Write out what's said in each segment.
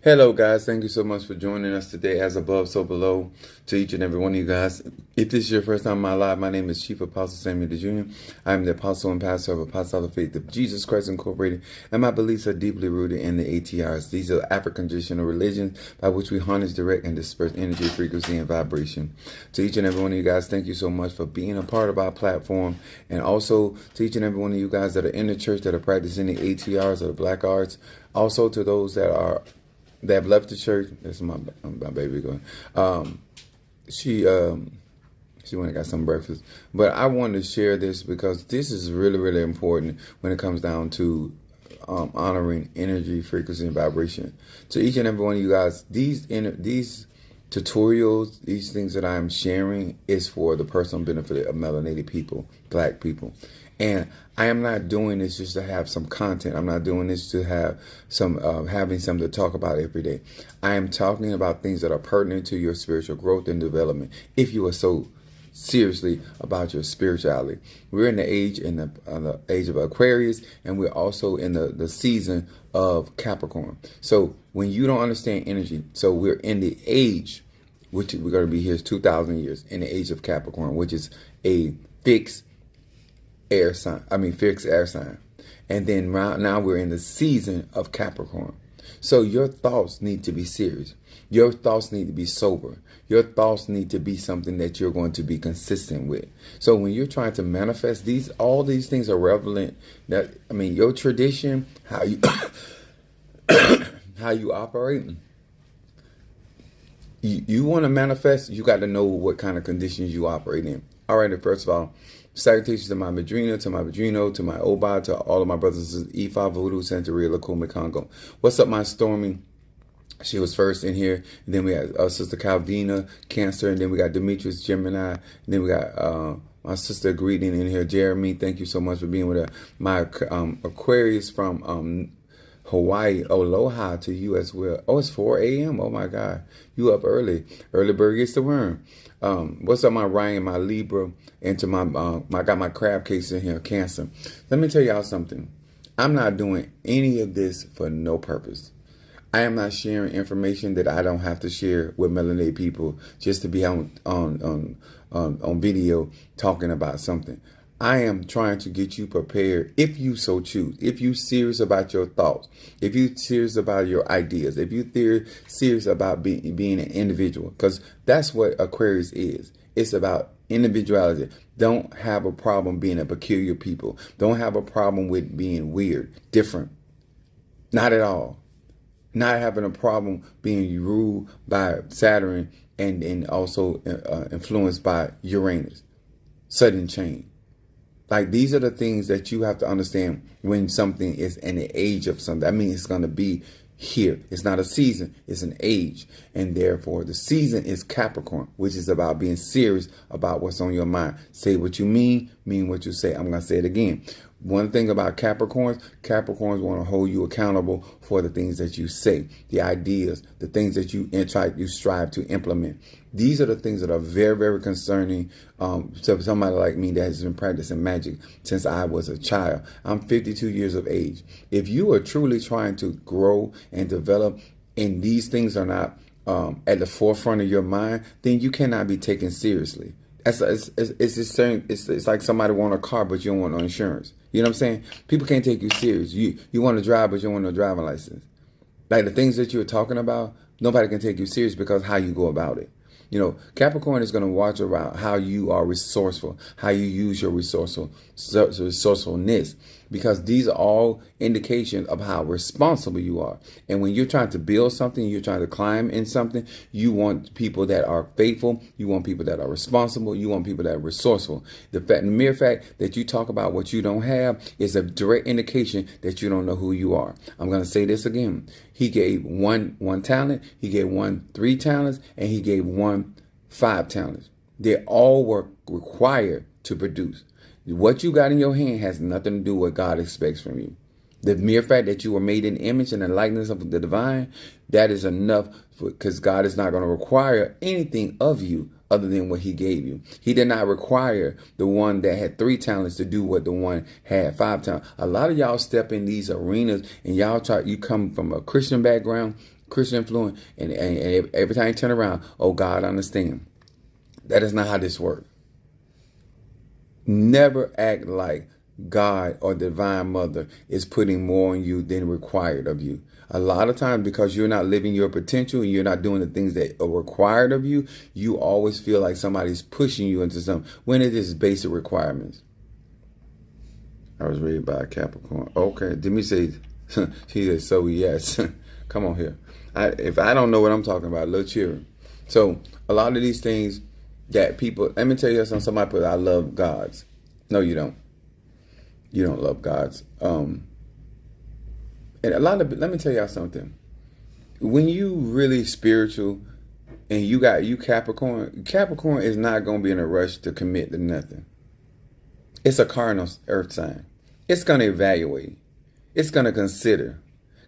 Hello, guys. Thank you so much for joining us today. As above, so below, to each and every one of you guys. If this is your first time in my life, my name is Chief Apostle Samuel Jr. I am the apostle and pastor of Apostolic Faith of Jesus Christ Incorporated, and my beliefs are deeply rooted in the ATRs. These are African traditional religions by which we harness, direct, and disperse energy, frequency, and vibration. To each and every one of you guys, thank you so much for being a part of our platform, and also to each and every one of you guys that are in the church that are practicing the ATRs or the Black Arts. Also to those that have left the church. This is my baby going. She went and got some breakfast. But I wanted to share this because this is really, really important when it comes down to honoring energy, frequency, and vibration. To each and every one of you guys, these tutorials, these things that I'm sharing is for the personal benefit of melanated people, Black people. And I am not doing this just to have some content. I'm not doing this to have having something to talk about every day. I am talking about things that are pertinent to your spiritual growth and development. If you are so seriously about your spirituality, we're in the age of Aquarius, and we're also in the season of Capricorn. So when you don't understand energy, so we're in the age, which we're going to be here 2,000 years in the age of Capricorn, which is a fixed air sign. And then now we're in the season of Capricorn. So your thoughts need to be serious. Your thoughts need to be sober. Your thoughts need to be something that you're going to be consistent with. So when you're trying to manifest all these things are relevant. Your tradition, how you how you operate. You want to manifest, you got to know what kind of conditions you operate in. All right, first of all, salutations to my Madrina, to my Padrino, to my Oba, to all of my brothers and sisters, Ifa, Voodoo, Santeria, Lakome, Congo. What's up, my Stormy? She was first in here. And then we had Sister Calvina, Cancer. And then we got Demetrius, Gemini. And then we got my sister Greeting in here, Jeremy. Thank you so much for being with us. My Aquarius from Hawaii, aloha to you as well. Oh, it's 4 a.m. Oh my God, you up early. Early bird gets the worm. What's up, my Ryan, my Libra, and to I got my crab case in here, Cancer. Let me tell y'all something. I'm not doing any of this for no purpose. I am not sharing information that I don't have to share with melanated people just to be on video talking about something. I am trying to get you prepared if you so choose. If you serious about your thoughts, if you serious about your ideas, if you serious about being an individual, because that's what Aquarius is. It's about individuality. Don't have a problem being a peculiar people. Don't have a problem with being weird, different. Not at all. Not having a problem being ruled by Saturn and also influenced by Uranus. Sudden change. Like, these are the things that you have to understand when something is in the age of something. That means it's going to be here. It's not a season, it's an age. And therefore, the season is Capricorn, which is about being serious about what's on your mind. Say what you mean what you say. I'm going to say it again. One thing about Capricorns want to hold you accountable for the things that you say, the ideas, the things that you strive to implement. These are the things that are very, very concerning to somebody like me that has been practicing magic since I was a child. I'm 52 years of age. If you are truly trying to grow and develop and these things are not at the forefront of your mind, then you cannot be taken seriously. It's like somebody want a car, but you don't want no insurance. You know what I'm saying? People can't take you serious. You want to drive, but you don't want no driving license. Like, the things that you're talking about, nobody can take you serious because how you go about it. You know, Capricorn is going to watch around how you are resourceful, how you use your resourcefulness, because these are all indications of how responsible you are. And when you're trying to build something, you're trying to climb in something, you want people that are faithful, you want people that are responsible, you want people that are resourceful. The mere fact that you talk about what you don't have is a direct indication that you don't know who you are. I'm going to say this again. He gave one talent, he gave one 3 talents, and he gave one 5 talents. They all were required to produce. What you got in your hand has nothing to do with what God expects from you. The mere fact that you were made in the image and the likeness of the divine, that is enough, because God is not going to require anything of you other than what he gave you. He did not require the one that had 3 talents to do what the one had 5 talents. A lot of y'all step in these arenas and you come from a Christian background, Christian influence, and every time you turn around, oh God, I understand. That is not how this works. Never act like God or Divine Mother is putting more on you than required of you. A lot of times, because you're not living your potential and you're not doing the things that are required of you, you always feel like somebody's pushing you into something when it is basic requirements. I was reading by Capricorn. Okay, did me say, she said, so yes. Come on here. If I don't know what I'm talking about, let's hear it. So a lot of these things that people, let me tell you something, somebody put, I love gods. No, you don't. You don't love gods. And let me tell y'all something. When you really spiritual and you Capricorn is not going to be in a rush to commit to nothing. It's a cardinal earth sign. It's going to evaluate. It's going to consider.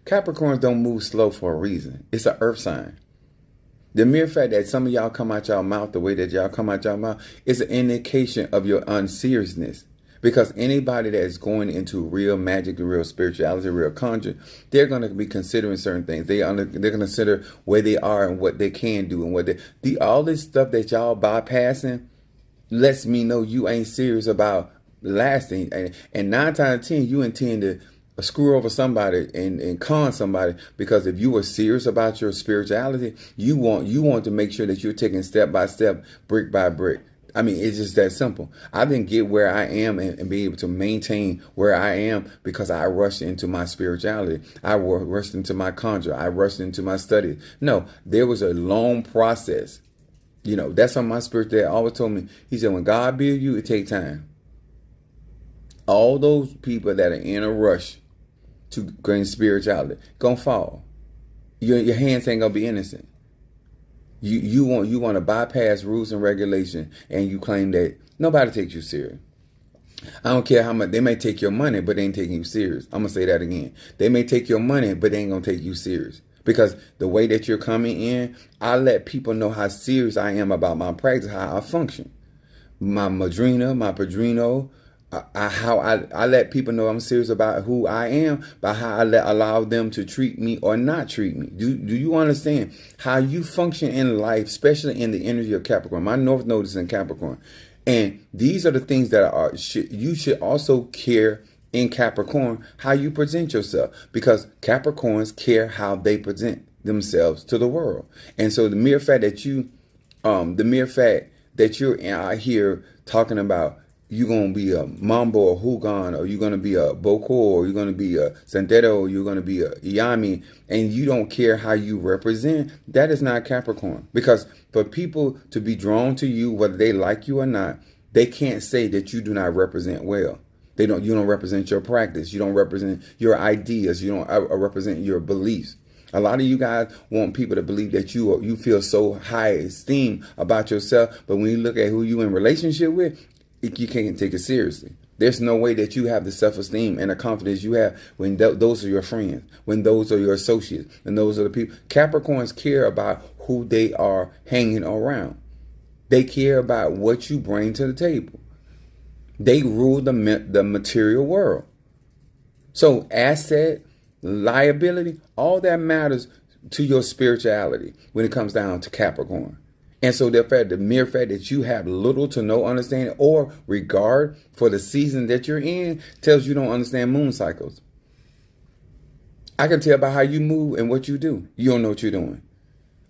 Capricorns don't move slow for a reason. It's an earth sign. The mere fact that some of y'all come out y'all mouth the way that y'all come out y'all mouth is an indication of your unseriousness. Because anybody that is going into real magic, real spirituality, real conjure, they're going to be considering certain things. They're going to consider where they are and what they can do and what all this stuff that y'all bypassing lets me know you ain't serious about lasting. And 9 times out of 10, you intend to screw over somebody and con somebody, because if you were serious about your spirituality, you want to make sure that you're taking step by step, brick by brick. I mean, it's just that simple. I didn't get where I am and be able to maintain where I am because I rushed into my spirituality. I rushed into my conjure. I rushed into my studies. No, there was a long process. You know, that's what my spirit dad always told me. He said, when God builds you, it takes time. All those people that are in a rush to gain spirituality gonna fall. Your hands ain't gonna be innocent. You want to bypass rules and regulation, and you claim that nobody takes you serious. I don't care how much they may take your money, but they ain't taking you serious. I'm gonna say that again. They may take your money, but they ain't gonna take you serious, because the way that you're coming in, I let people know how serious I am about my practice, how I function. My madrina, my padrino. I let people know I'm serious about who I am by how I allow them to treat me or not treat me. Do you understand how you function in life, especially in the energy of Capricorn? My North Node is in Capricorn. And these are the things that you should also care in Capricorn, how you present yourself, because Capricorns care how they present themselves to the world. And so the mere fact that you're out here talking about you're going to be a Mambo or Hugon, or you're going to be a Boko, or you're going to be a Santero, or you're going to be a Iyami, and you don't care how you represent, that is not Capricorn. Because for people to be drawn to you, whether they like you or not, they can't say that you do not represent well. You don't represent your practice. You don't represent your ideas. You don't represent your beliefs. A lot of you guys want people to believe that you feel so high esteem about yourself, but when you look at who you in relationship with, you can't take it seriously. There's no way that you have the self-esteem and the confidence you have when those are your friends, when those are your associates, and those are the people. Capricorns care about who they are hanging around. They care about what you bring to the table. They rule the material world. So asset, liability, all that matters to your spirituality when it comes down to Capricorn. And so the mere fact that you have little to no understanding or regard for the season that you're in tells you don't understand moon cycles. I can tell by how you move and what you do. You don't know what you're doing.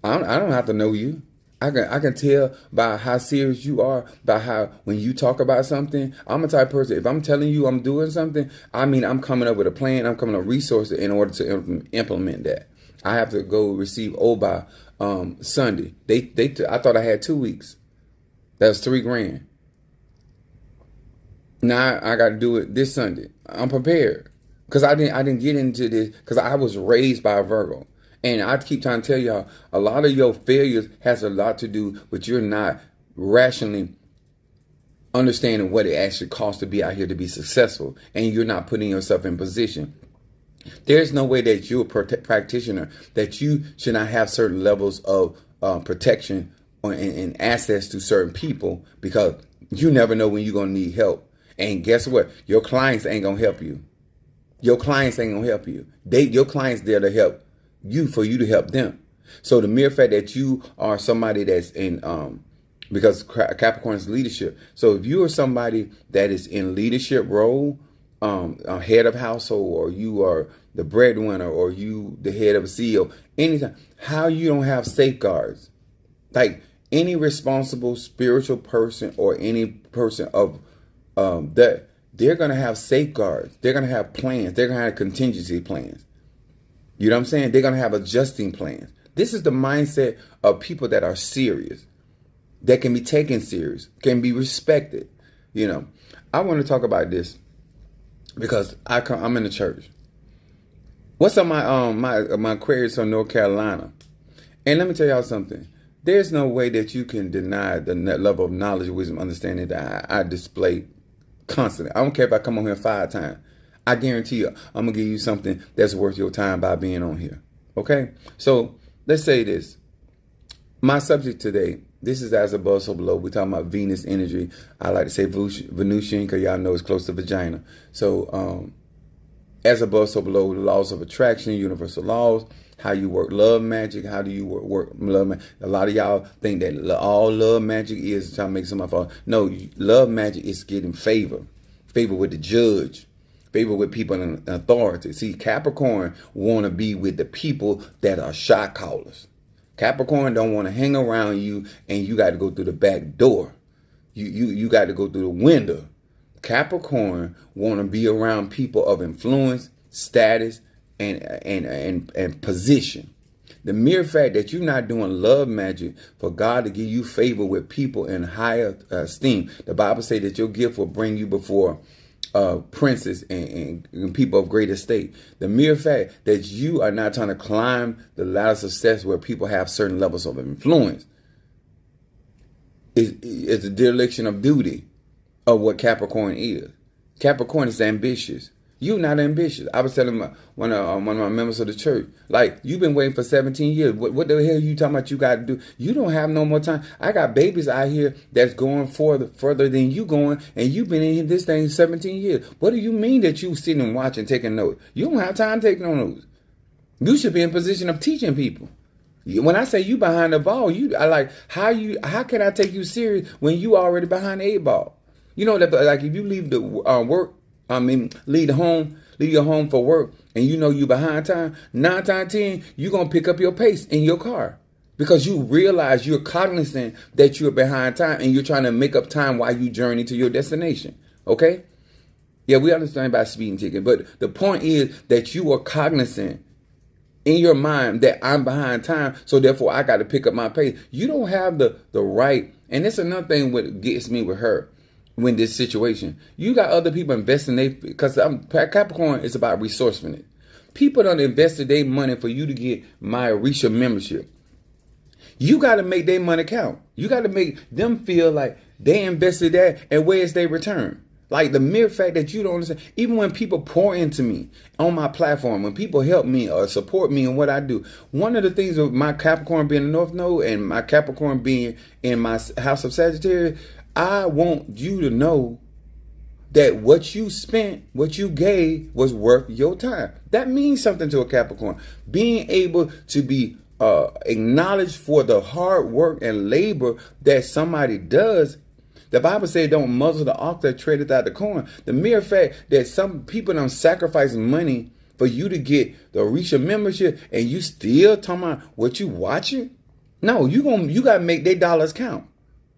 I don't have to know you. I can tell by how serious you are, by how when you talk about something. I'm a type of person, if I'm telling you I'm doing something, I mean I'm coming up with a plan, I'm coming up with resources in order to implement that. I have to go receive Oba Sunday. I thought I had 2 weeks. That's $3,000. Now I got to do it this Sunday. I'm prepared because I didn't get into this because I was raised by a Virgo, and I keep trying to tell y'all a lot of your failures has a lot to do with you're not rationally understanding what it actually costs to be out here to be successful, and you're not putting yourself in position. There's no way that you're a practitioner that you should not have certain levels of protection and access to certain people, because you never know when you're going to need help. And guess what? Your clients ain't going to help you. Your clients ain't going to help you. Your clients there to help you, for you to help them. So the mere fact that you are somebody that's in, because Capricorn is leadership. So if you are somebody that is in leadership role, a head of household, or you are the breadwinner, or you the head of a CEO, anytime, how you don't have safeguards? Like any responsible spiritual person or any person of that, they're going to have safeguards. They're going to have plans. They're going to have contingency plans. You know what I'm saying? They're going to have adjusting plans. This is the mindset of people that are serious, that can be taken serious, can be respected. You know, I want to talk about this because I'm in the church. What's on my Aquarius from North Carolina? And let me tell y'all something. There's no way that you can deny the level of knowledge, wisdom, understanding that I display constantly. I don't care if I come on here 5 times. I guarantee you, I'm going to give you something that's worth your time by being on here. Okay? So let's say this. My subject today, this is as above, so below. We're talking about Venus energy. I like to say Venusian because y'all know it's close to vagina. So as above, so below, the laws of attraction, universal laws, how you work love magic, how do you work love magic. A lot of y'all think that all love magic is trying to make somebody fall. No, love magic is getting favor with the judge, favor with people in authority. See, Capricorn want to be with the people that are shot callers. Capricorn don't want to hang around you and you got to go through the back door. You got to go through the window. Capricorn want to be around people of influence, status, and position. The mere fact that you're not doing love magic for God to give you favor with people in higher esteem. The Bible says that your gift will bring you before princes and people of great estate. The mere fact that you are not trying to climb the ladder of success where people have certain levels of influence is a dereliction of duty of what Capricorn is. Capricorn is ambitious. You're not ambitious. I was telling one of my members of the church, like, you've been waiting for 17 years. What the hell are you talking about you got to do? You don't have no more time. I got babies out here that's going further than you going, and you've been in this thing 17 years. What do you mean that you sitting and watching, taking notes? You don't have time taking no notes. You should be in position of teaching people. When I say you behind the ball, how can I take you serious when you already behind the 8-ball? You know that, like, if you leave the leave your home for work, and you know you behind time, 9 times 10, you're going to pick up your pace in your car because you realize you're cognizant that you're behind time and you're trying to make up time while you journey to your destination. Okay? Yeah, we understand about speeding ticket, but the point is that you are cognizant in your mind that I'm behind time, so therefore I got to pick up my pace. You don't have the right, and that's another thing what gets me with her. When this situation, you got other people investing because Capricorn is about resourcefulness. People don't invested their money for you to get my Orisha membership. You got to make their money count. You got to make them feel like they invested that, and where's their return? Like the mere fact that you don't understand, even when people pour into me on my platform, when people help me or support me in what I do, one of the things of my Capricorn being the North Node and my Capricorn being in my house of Sagittarius, I want you to know that what you spent, what you gave was worth your time. That means something to a Capricorn. Being able to be acknowledged for the hard work and labor that somebody does. The Bible says don't muzzle the ox that treadeth out the corn. The mere fact that some people don't sacrifice money for you to get the Orisha membership and you still talking about what you watching? No, you got to make their dollars count.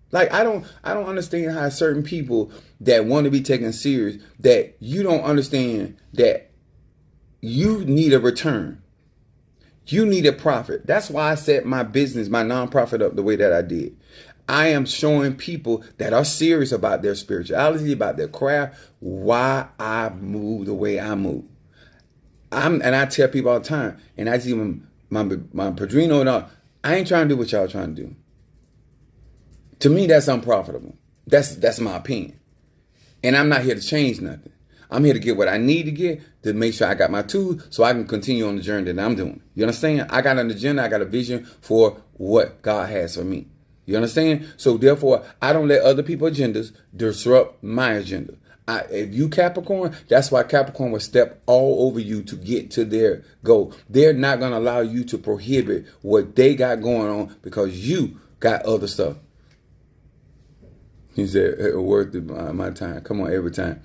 Like, I don't understand how certain people that want to be taken serious, that you don't understand that you need a return. You need a profit. That's why I set my business, my nonprofit up the way that I did. I am showing people that are serious about their spirituality, about their craft, why I move the way I move. And I tell people all the time, and I see my Padrino and all, I ain't trying to do what y'all trying to do. To me, that's unprofitable. That's my opinion. And I'm not here to change nothing. I'm here to get what I need to get to make sure I got my tools so I can continue on the journey that I'm doing. You understand? I got an agenda. I got a vision for what God has for me. You understand? So therefore, I don't let other people's agendas disrupt my agenda. If you Capricorn, that's why Capricorn will step all over you to get to their goal. They're not going to allow you to prohibit what they got going on because you got other stuff. He said, worth my time. Come on, every time.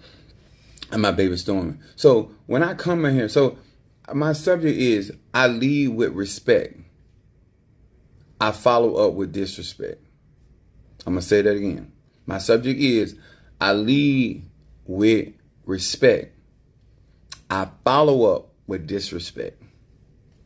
And my baby storming. So when I come in here, so my subject is I lead with respect. I follow up with disrespect. I'm going to say that again. My subject is I lead with respect. I follow up with disrespect.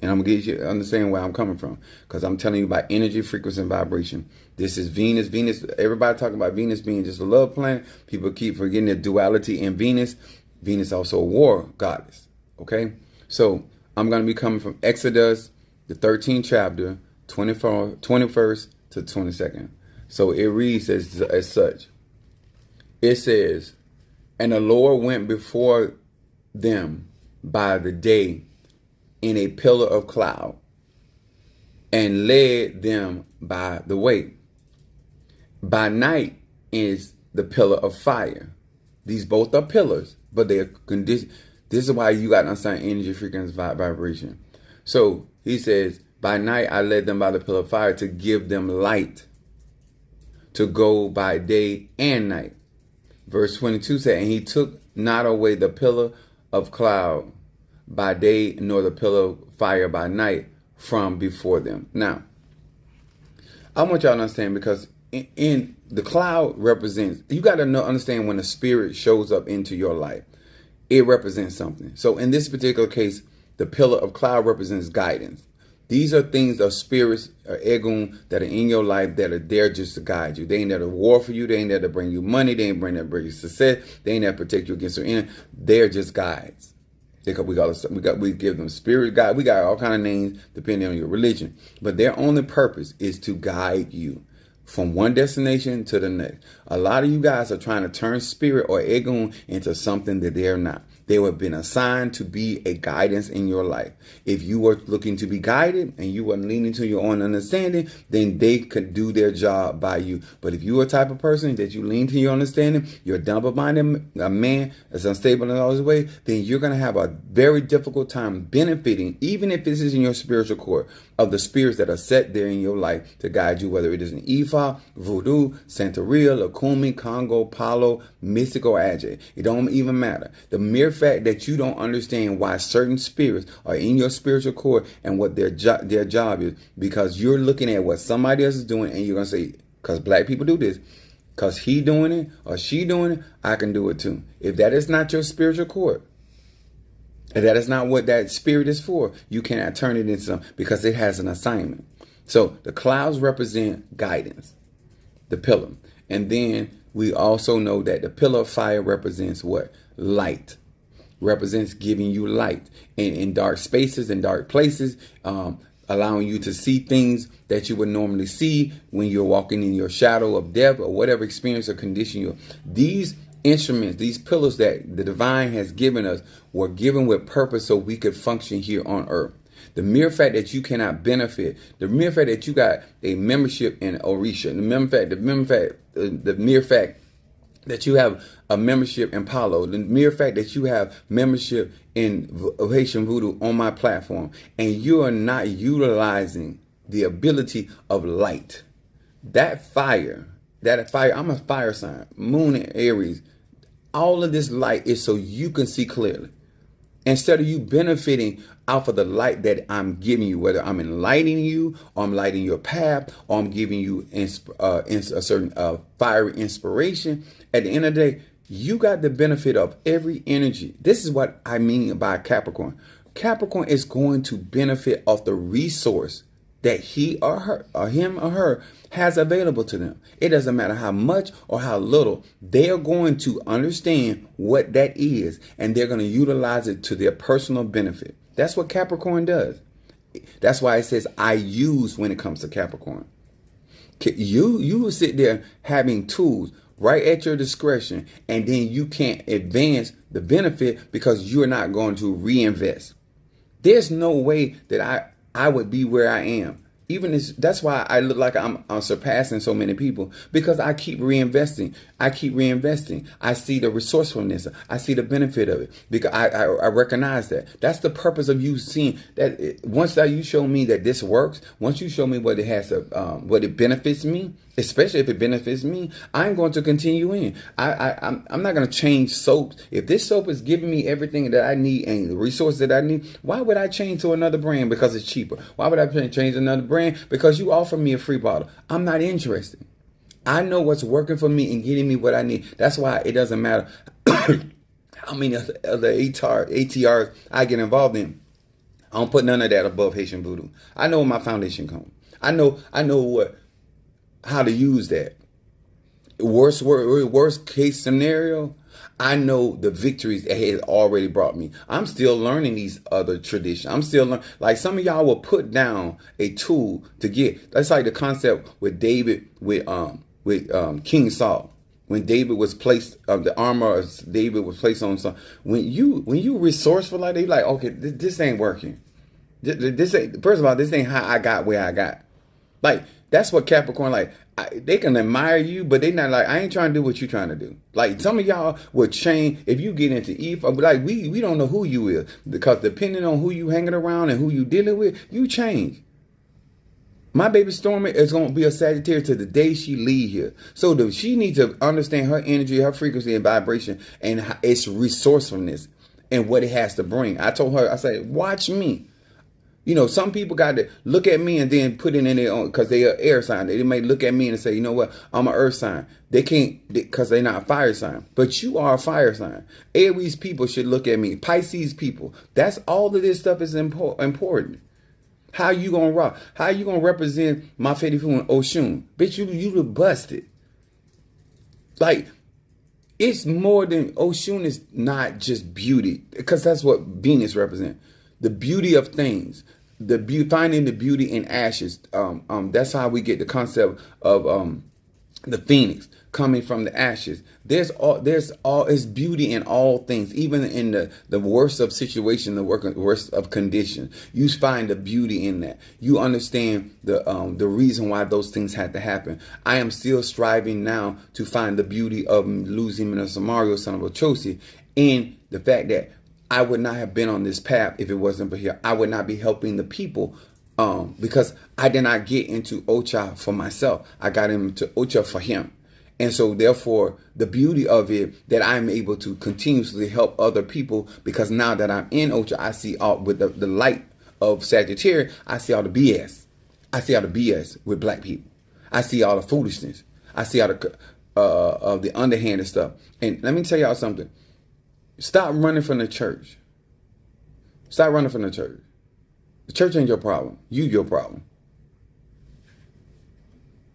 And I'm going to get you to understand where I'm coming from. Because I'm telling you about energy, frequency, and vibration. This is Venus. Venus, everybody talking about Venus being just a love planet. People keep forgetting the duality in Venus. Venus also a war goddess. Okay? So I'm going to be coming from Exodus, the 13th chapter, 21st to 22nd. So it reads as such. It says, and the Lord went before them by the day in a pillar of cloud and led them by the way. By night is the pillar of fire. These both are pillars, but they are conditioned. This is why you got to understand energy, frequency, vibration. So he says, by night I led them by the pillar of fire to give them light to go by day and night. Verse 22 said, and he took not away the pillar of cloud by day, nor the pillar of fire by night from before them. Now, I want y'all to understand, because in the cloud represents, you got to understand when the spirit shows up into your life, it represents something. So in this particular case, the pillar of cloud represents guidance. These are things of spirits or egun that are in your life that are there just to guide you. They ain't there to war for you. They ain't there to bring you money. They ain't there to bring you success. They ain't there to protect you against your enemy. They're just guides. We give them spirit guide. We got all kind of names depending on your religion. But their only purpose is to guide you from one destination to the next. A lot of you guys are trying to turn spirit or egun into something that they're not. They have been assigned to be a guidance in your life. If you were looking to be guided and you were leaning to your own understanding, then they could do their job by you. But if you are a type of person that you lean to your understanding, you're a double-minded man that's unstable in all his ways, then you're going to have a very difficult time benefiting, even if this is in your spiritual core, of the spirits that are set there in your life to guide you, whether it is an Ifa, Voodoo, Santeria, Lukumi, Congo, Palo, Mystic, or Ajay. It don't even matter. The mere fact that you don't understand why certain spirits are in your spiritual core and what their job is, because you're looking at what somebody else is doing and you're going to say, because black people do this, because he doing it or she doing it, I can do it too. If that is not your spiritual core, and that is not what that spirit is for, you cannot turn it into something, because it has an assignment. So the clouds represent guidance, the pillar. And then we also know that the pillar of fire represents what? Light. Represents giving you light in dark spaces and dark places, allowing you to see things that you would normally see when you're walking in your shadow of death or whatever experience or condition you're. These instruments, these pillars that the divine has given us, were given with purpose so we could function here on earth. The mere fact that you cannot benefit, the mere fact that you got a membership in Orisha, the mere fact that you have a membership in Palo, the mere fact that you have membership in Haitian Voodoo on my platform, and you are not utilizing the ability of light, that fire, I'm a fire sign, Moon and Aries, all of this light is so you can see clearly. Instead of you benefiting off of the light that I'm giving you, whether I'm enlightening you, or I'm lighting your path, or I'm giving you a certain fiery inspiration, at the end of the day, you got the benefit of every energy. This is what I mean by Capricorn. Capricorn is going to benefit off the resource that he or her, or him or her, has available to them. It doesn't matter how much or how little, they are going to understand what that is, and they're going to utilize it to their personal benefit. That's what Capricorn does. That's why it says I use when it comes to Capricorn. You will sit there having tools right at your discretion, and then you can't advance the benefit because you're not going to reinvest. There's no way that I would be where I am Even this, that's why I look like I'm surpassing so many people, because I keep reinvesting. I keep reinvesting. I see the resourcefulness. I see the benefit of it, because I recognize that. That's the purpose of you seeing that. Once that you show me that this works, once you show me what it has to, what it benefits me, especially if it benefits me, I'm going to continue in. I'm not going to change soaps. If this soap is giving me everything that I need and the resources that I need, why would I change to another brand because it's cheaper? Why would I change another brand because you offer me a free bottle? I'm not interested. I know what's working for me and getting me what I need. That's why it doesn't matter how many other ATRs I get involved in. I don't put none of that above Haitian Voodoo. I know where my foundation comes. I know how to use that. Worst case scenario, I know the victories it has already brought me. I'm still learning these other traditions. I'm still learning. Like, some of y'all will put down a tool to get. That's like the concept with David, with King Saul. When David was placed, the armor of David was placed on Saul. When you resourceful like that, you're like, okay, this ain't working. This ain't. First of all, this ain't how I got where I got. Like, that's what Capricorn, like, they can admire you, but they not like, I ain't trying to do what you trying to do. Like, some of y'all will change if you get into like, we don't know who you is, because depending on who you hanging around and who you dealing with, you change. My baby Stormy is going to be a Sagittarius to the day she leave here. So she needs to understand her energy, her frequency and vibration, and its resourcefulness and what it has to bring. I told her, I said, watch me. You know, some people got to look at me and then put it in their own, because they are air sign. They may look at me and say, you know what, I'm an earth sign. They can't, because they're not a fire sign. But you are a fire sign. Aries people should look at me. Pisces people. That's all of this stuff is important. How you gonna rock? How you gonna represent my Fetty Fu and Oshun? Bitch, you busted. Like, it's more than, Oshun is not just beauty, because that's what Venus represents. The beauty of things, finding the beauty in ashes. That's how we get the concept of the phoenix coming from the ashes. There's beauty in all things, even in the worst of situation, the worst of condition. You find the beauty in that. You understand the reason why those things had to happen. I am still striving now to find the beauty of losing Samario, son of Ochosi, in the fact that I would not have been on this path if it wasn't for here. I would not be helping the people because I did not get into Ocha for myself. I got into Ocha for him. And so therefore, the beauty of it, that I'm able to continuously help other people, because now that I'm in Ocha, I see all with the light of Sagittarius, I see all the BS. I see all the BS with black people. I see all the foolishness. I see all the underhanded stuff. And let me tell y'all something. Stop running from the church. Stop running from the church. The church ain't your problem. You your problem.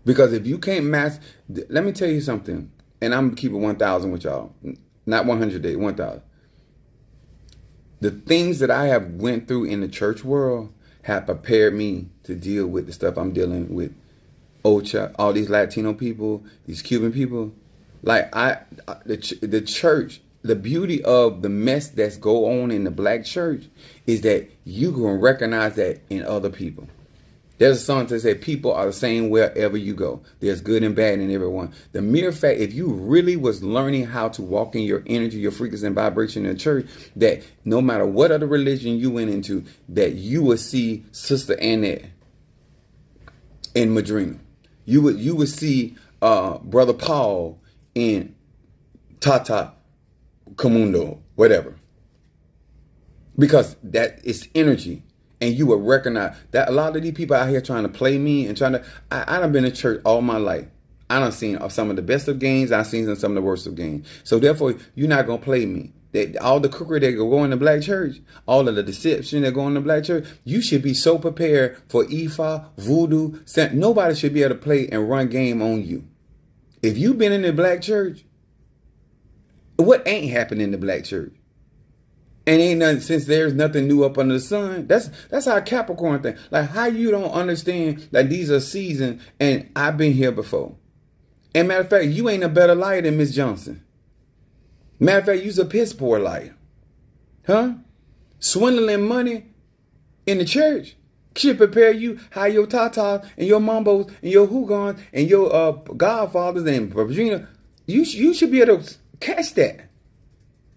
Because if you can't master, let me tell you something, and I'm keeping 1,000 with y'all. Not 100 days, 1,000. The things that I have went through in the church world have prepared me to deal with the stuff I'm dealing with. Ocha, all these Latino people, these Cuban people. Like, the church, the beauty of the mess that's go on in the black church is that you can recognize that in other people. There's a song that says people are the same wherever you go. There's good and bad in everyone. The mere fact, if you really was learning how to walk in your energy, your frequency and vibration in the church, that no matter what other religion you went into, that you would see Sister Annette in Madrina. You would see Brother Paul in Tata Comundo, whatever. Because that is energy. And you will recognize that a lot of these people out here trying to play me and trying to, I done been in church all my life. I done seen some of the best of games. I've seen some of the worst of games. So therefore, you're not going to play me. That all the cookery that go in the black church, all of the deception that go in the black church, you should be so prepared for Ifa, voodoo. Nobody should be able to play and run game on you. If you've been in the black church, what ain't happened in the black church? And ain't nothing, since there's nothing new up under the sun. That's how Capricorn thing. Like, how you don't understand that these are seasons and I've been here before. And matter of fact, you ain't a better liar than Miss Johnson. Matter of fact, you's a piss poor liar. Huh? Swindling money in the church. Should prepare you how your tatas and your mambos and your hugans and your godfathers and Virginia, you should be able to catch that.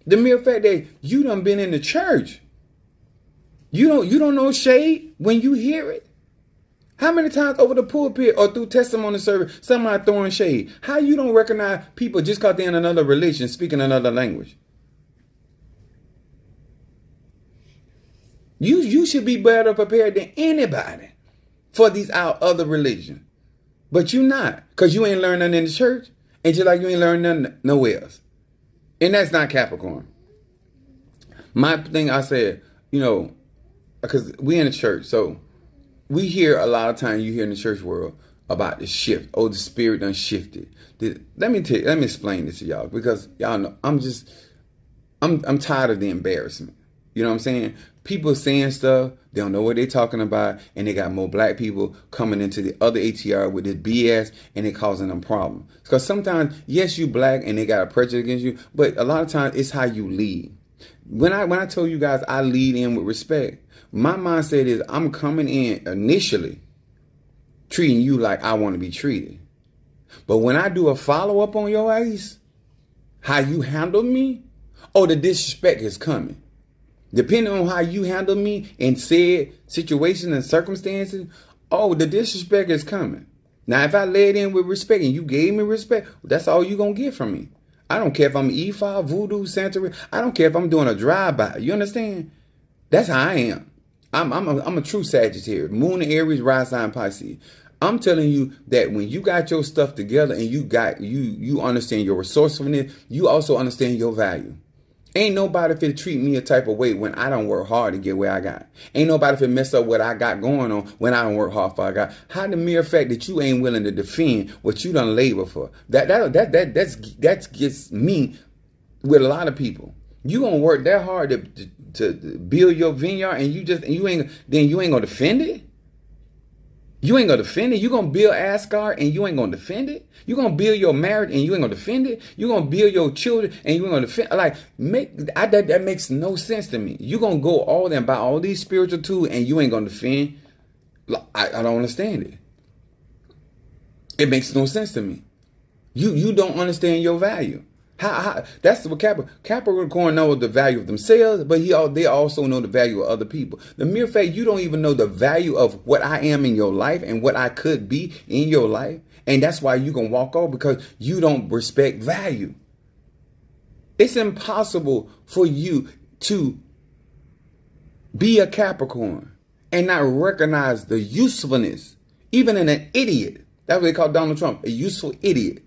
The mere fact that you done been in the church, you don't know shade when you hear it. How many times over the pulpit or through testimony service somebody throwing shade? How you don't recognize people just because they're in another religion speaking another language? You should be better prepared than anybody for these other religions. But you not, because you ain't learned nothing in the church, and just like you ain't learned nothing nowhere else. And that's not Capricorn. My thing I said, because we in the church, so we hear a lot of times, you hear in the church world about the shift. Oh, the spirit done shifted. Let me explain this to y'all, because y'all know I'm tired of the embarrassment. You know what I'm saying? People saying stuff, they don't know what they're talking about, and they got more black people coming into the other ATR with this BS, and it causing them problems. Because sometimes, yes, you black, and they got a prejudice against you, but a lot of times it's how you lead. When I told you guys I lead in with respect, my mindset is I'm coming in initially treating you like I want to be treated. But when I do a follow-up on your ass, how you handle me, the disrespect is coming. Depending on how you handle me in said situations and circumstances, the disrespect is coming. Now, if I led in with respect and you gave me respect, that's all you're going to get from me. I don't care if I'm Ifa, Voodoo, Santeria. I don't care if I'm doing a drive-by. You understand? That's how I am. I'm a true Sagittarius. Moon and Aries, rise sign Pisces. I'm telling you that when you got your stuff together and you understand your resourcefulness, you also understand your value. Ain't nobody fit treat me a type of way when I don't work hard to get where I got. Ain't nobody fit mess up what I got going on when I don't work hard for what I got. How the mere fact that you ain't willing to defend what you done labor for, that gets me with a lot of people. You gonna work that hard to build your vineyard, and you ain't gonna defend it. You ain't gonna defend it. You gonna build Asgard and you ain't gonna defend it. You gonna build your marriage and you ain't gonna defend it. You gonna build your children and you ain't gonna defend. That makes no sense to me. You gonna go all and buy all these spiritual tools and you ain't gonna defend. I don't understand it. It makes no sense to me. You don't understand your value. How that's what Capricorn knows the value of themselves, but they also know the value of other people. The mere fact you don't even know the value of what I am in your life and what I could be in your life, and that's why you can walk off, because you don't respect value. It's impossible for you to be a Capricorn and not recognize the usefulness, even in an idiot. That's what they call Donald Trump, a useful idiot.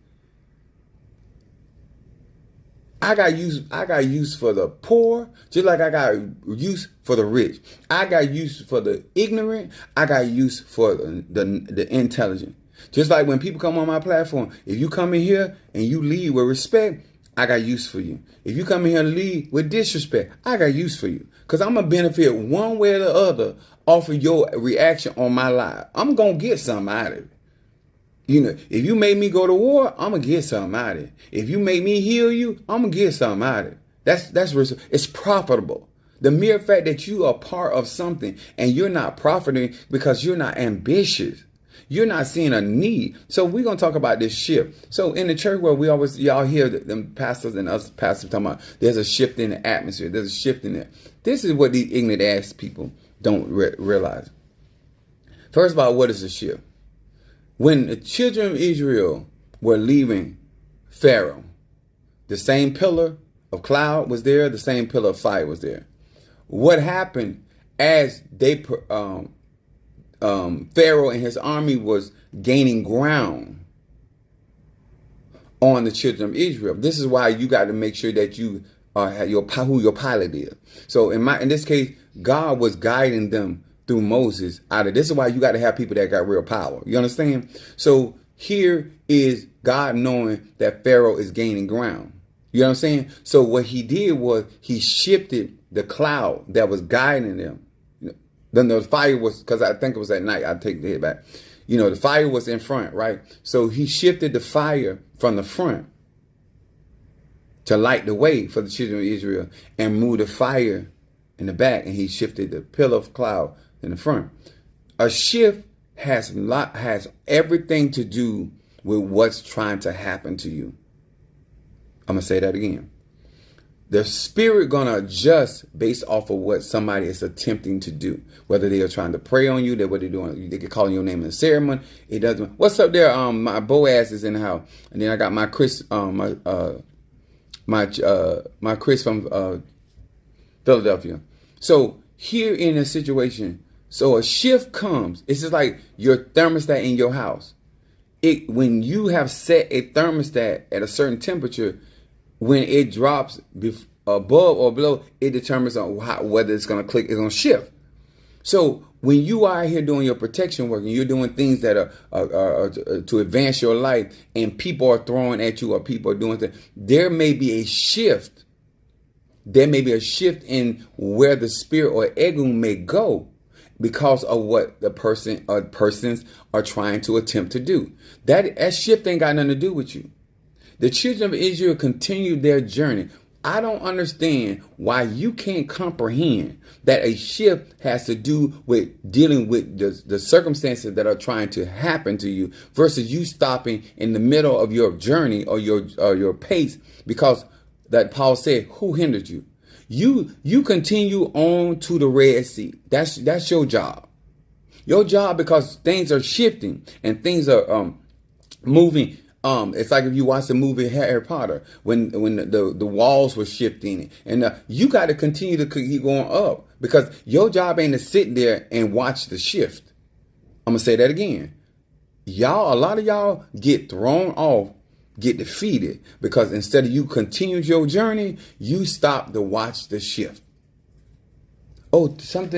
I got use for the poor, just like I got use for the rich. I got use for the ignorant. I got use for the intelligent. Just like when people come on my platform, if you come in here and you lead with respect, I got use for you. If you come in here and lead with disrespect, I got use for you. Because I'm going to benefit one way or the other off of your reaction on my live. I'm going to get something out of it. If you make me go to war, I'm going to get something out of it. If you make me heal you, I'm going to get something out of it. That's it's profitable. The mere fact that you are part of something and you're not profiting because you're not ambitious. You're not seeing a need. So we're going to talk about this shift. So in the church world, y'all hear them pastors and us pastors talking about there's a shift in the atmosphere. There's a shift in there. This is what these ignorant ass people don't realize. First of all, what is a shift? When the children of Israel were leaving Pharaoh, the same pillar of cloud was there, the same pillar of fire was there. What happened as Pharaoh and his army was gaining ground on the children of Israel? This is why you got to make sure that you who your pilot is. So in this case, God was guiding them through Moses out of this. Is why you got to have people that got real power. You understand? So here is God knowing that Pharaoh is gaining ground. You know what I'm saying? So what he did was he shifted the cloud that was guiding them. Then the fire was, because I think it was at night. I take the head back. The fire was in front, right? So he shifted the fire from the front to light the way for the children of Israel and move the fire in the back. And he shifted the pillar of cloud in the front. A shift has everything to do with what's trying to happen to you. I'm gonna say that again. The spirit gonna adjust based off of what somebody is attempting to do. Whether they are trying to pray on you, what they're doing, they can call your name in a ceremony. It doesn't. What's up there? My Boaz is in the house, and then I got my Chris, my Chris from Philadelphia. So here in a situation, so a shift comes. It's just like your thermostat in your house. When you have set a thermostat at a certain temperature, when it drops above or below, it determines on whether it's going to click, it's going to shift. So when you are here doing your protection work and you're doing things that are to advance your life, and people are throwing at you or people are doing things, there may be a shift. There may be a shift in where the spirit or ego may go because of what the person or persons are trying to attempt to do. That shift ain't got nothing to do with you. The children of Israel continued their journey. I don't understand why you can't comprehend that a shift has to do with dealing with the circumstances that are trying to happen to you versus you stopping in the middle of your journey or your pace, because that Paul said, who hindered you? You continue on to the Red Sea. That's your job. Your job, because things are shifting and things are moving. It's like if you watch the movie Harry Potter, when the walls were shifting, and you got to continue to keep going up, because your job ain't to sit there and watch the shift. I'm gonna say that again. A lot of y'all get thrown off, get defeated, because instead of you continue your journey, you stop to watch the shift. That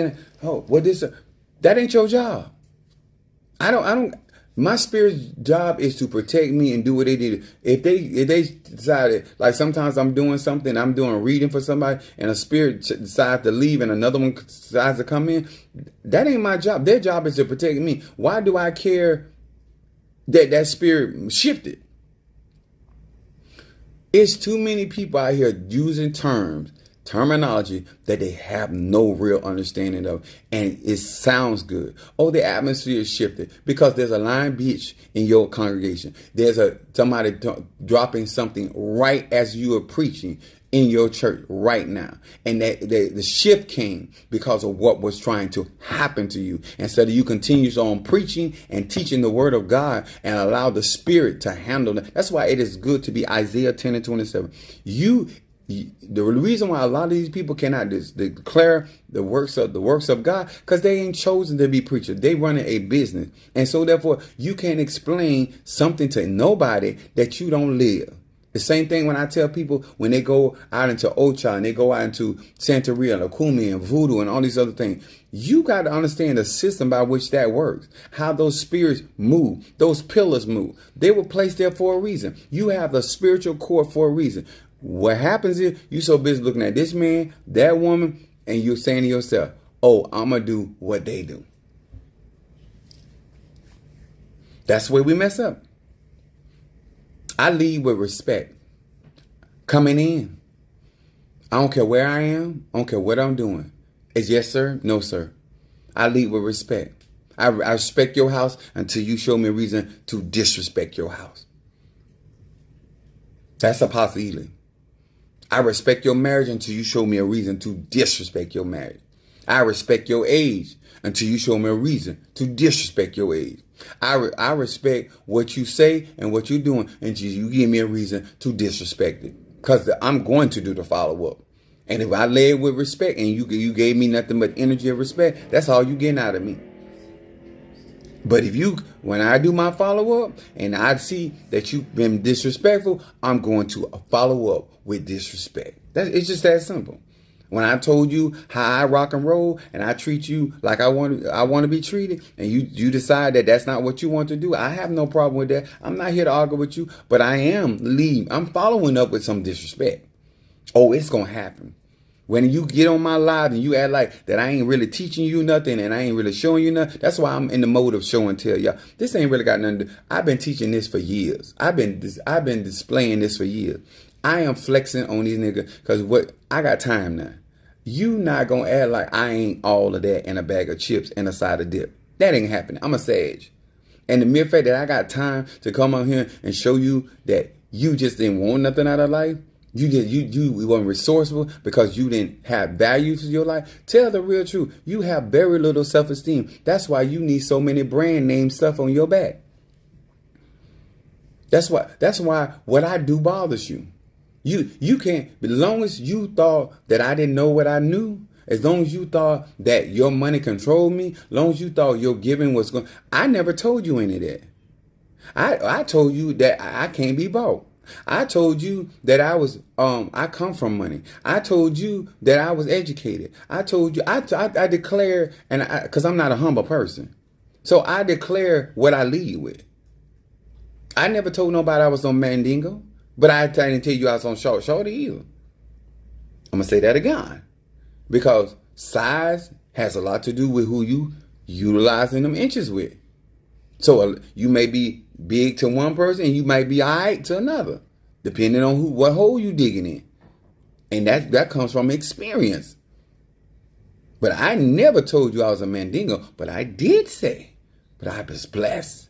ain't your job. I don't. My spirit's job is to protect me and do what they did. If they decided, like sometimes I'm doing something, I'm doing reading for somebody, and a spirit decides to leave and another one decides to come in, that ain't my job. Their job is to protect me. Why do I care that spirit shifted? It's too many people out here using terminology that they have no real understanding of, and it sounds good. Oh, the atmosphere is shifted because there's a lying bitch in your congregation. There's somebody dropping something right as you are preaching in your church right now, and that the shift came because of what was trying to happen to you. Instead of you continues on preaching and teaching the word of God and allow the spirit to handle it. That's why it is good to be Isaiah 10 and 27. The reason why a lot of these people cannot declare the works of God, because they ain't chosen to be preachers. They running a business, and so therefore you can't explain something to nobody that you don't live. The same thing when I tell people when they go out into Ocha and they go out into Santeria and Akumi and Voodoo and all these other things. You got to understand the system by which that works, how those spirits move, those pillars move. They were placed there for a reason. You have the spiritual core for a reason. What happens is you so busy looking at this man, that woman, and you're saying to yourself, oh, I'm going to do what they do. That's where we mess up. I lead with respect. Coming in. I don't care where I am. I don't care what I'm doing. It's yes, sir. No, sir. I lead with respect. I respect your house until you show me a reason to disrespect your house. That's a possibility. I respect your marriage until you show me a reason to disrespect your marriage. I respect your age until you show me a reason to disrespect your age. I respect what you say and what you're doing until you give me a reason to disrespect it. Because I'm going to do the follow-up. And if I lay it with respect and you gave me nothing but energy of respect, that's all you getting out of me. But when I do my follow-up and I see that you've been disrespectful, I'm going to follow up with disrespect. It's just that simple. When I told you how I rock and roll and I treat you like I want to be treated, and you decide that that's not what you want to do, I have no problem with that. I'm not here to argue with you, but I'm following up with some disrespect. Oh, it's going to happen. When you get on my live and you act like that I ain't really teaching you nothing and I ain't really showing you nothing, that's why I'm in the mode of show and tell y'all. This ain't really got nothing to do. I've been teaching this for years. I've been displaying this for years. I am flexing on these niggas because I got time now. You not going to act like I ain't all of that and a bag of chips and a side of dip. That ain't happening. I'm a sage. And the mere fact that I got time to come on here and show you that you just didn't want nothing out of life, you weren't resourceful because you didn't have value for your life. Tell the real truth. You have very little self-esteem. That's why you need so many brand name stuff on your back. That's why what I do bothers you. You can't, as long as you thought that I didn't know what I knew, as long as you thought that your money controlled me, as long as you thought your giving was going, I never told you any of that. I told you that I can't be bought. I told you that I come from money. I told you that I was educated. I told you, I declare, because I'm not a humble person. So I declare what I lead with. I never told nobody I was on Mandingo, but I didn't tell you I was on Shorty either. I'm going to say that again. Because size has a lot to do with who you utilizing them inches with. So you may be big to one person and you might be all right to another, depending on what hole you digging in. And that comes from experience. But I never told you I was a Mandingo, but I did say, but I was blessed.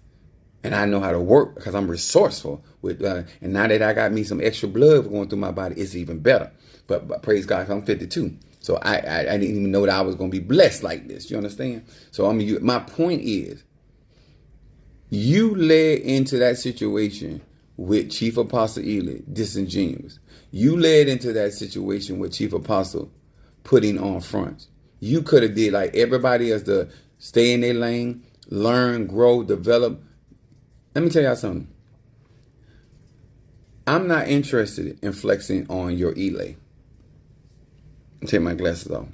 And I know how to work because I'm resourceful. And now that I got me some extra blood going through my body, it's even better. But praise God, I'm 52. So I didn't even know that I was going to be blessed like this. You understand? So my point is, you led into that situation with Chief Apostle Ely disingenuous. You led into that situation with Chief Apostle putting on fronts. You could have did like everybody else to stay in their lane, learn, grow, develop. Let me tell y'all something. I'm not interested in flexing on your Ely. Take my glasses off.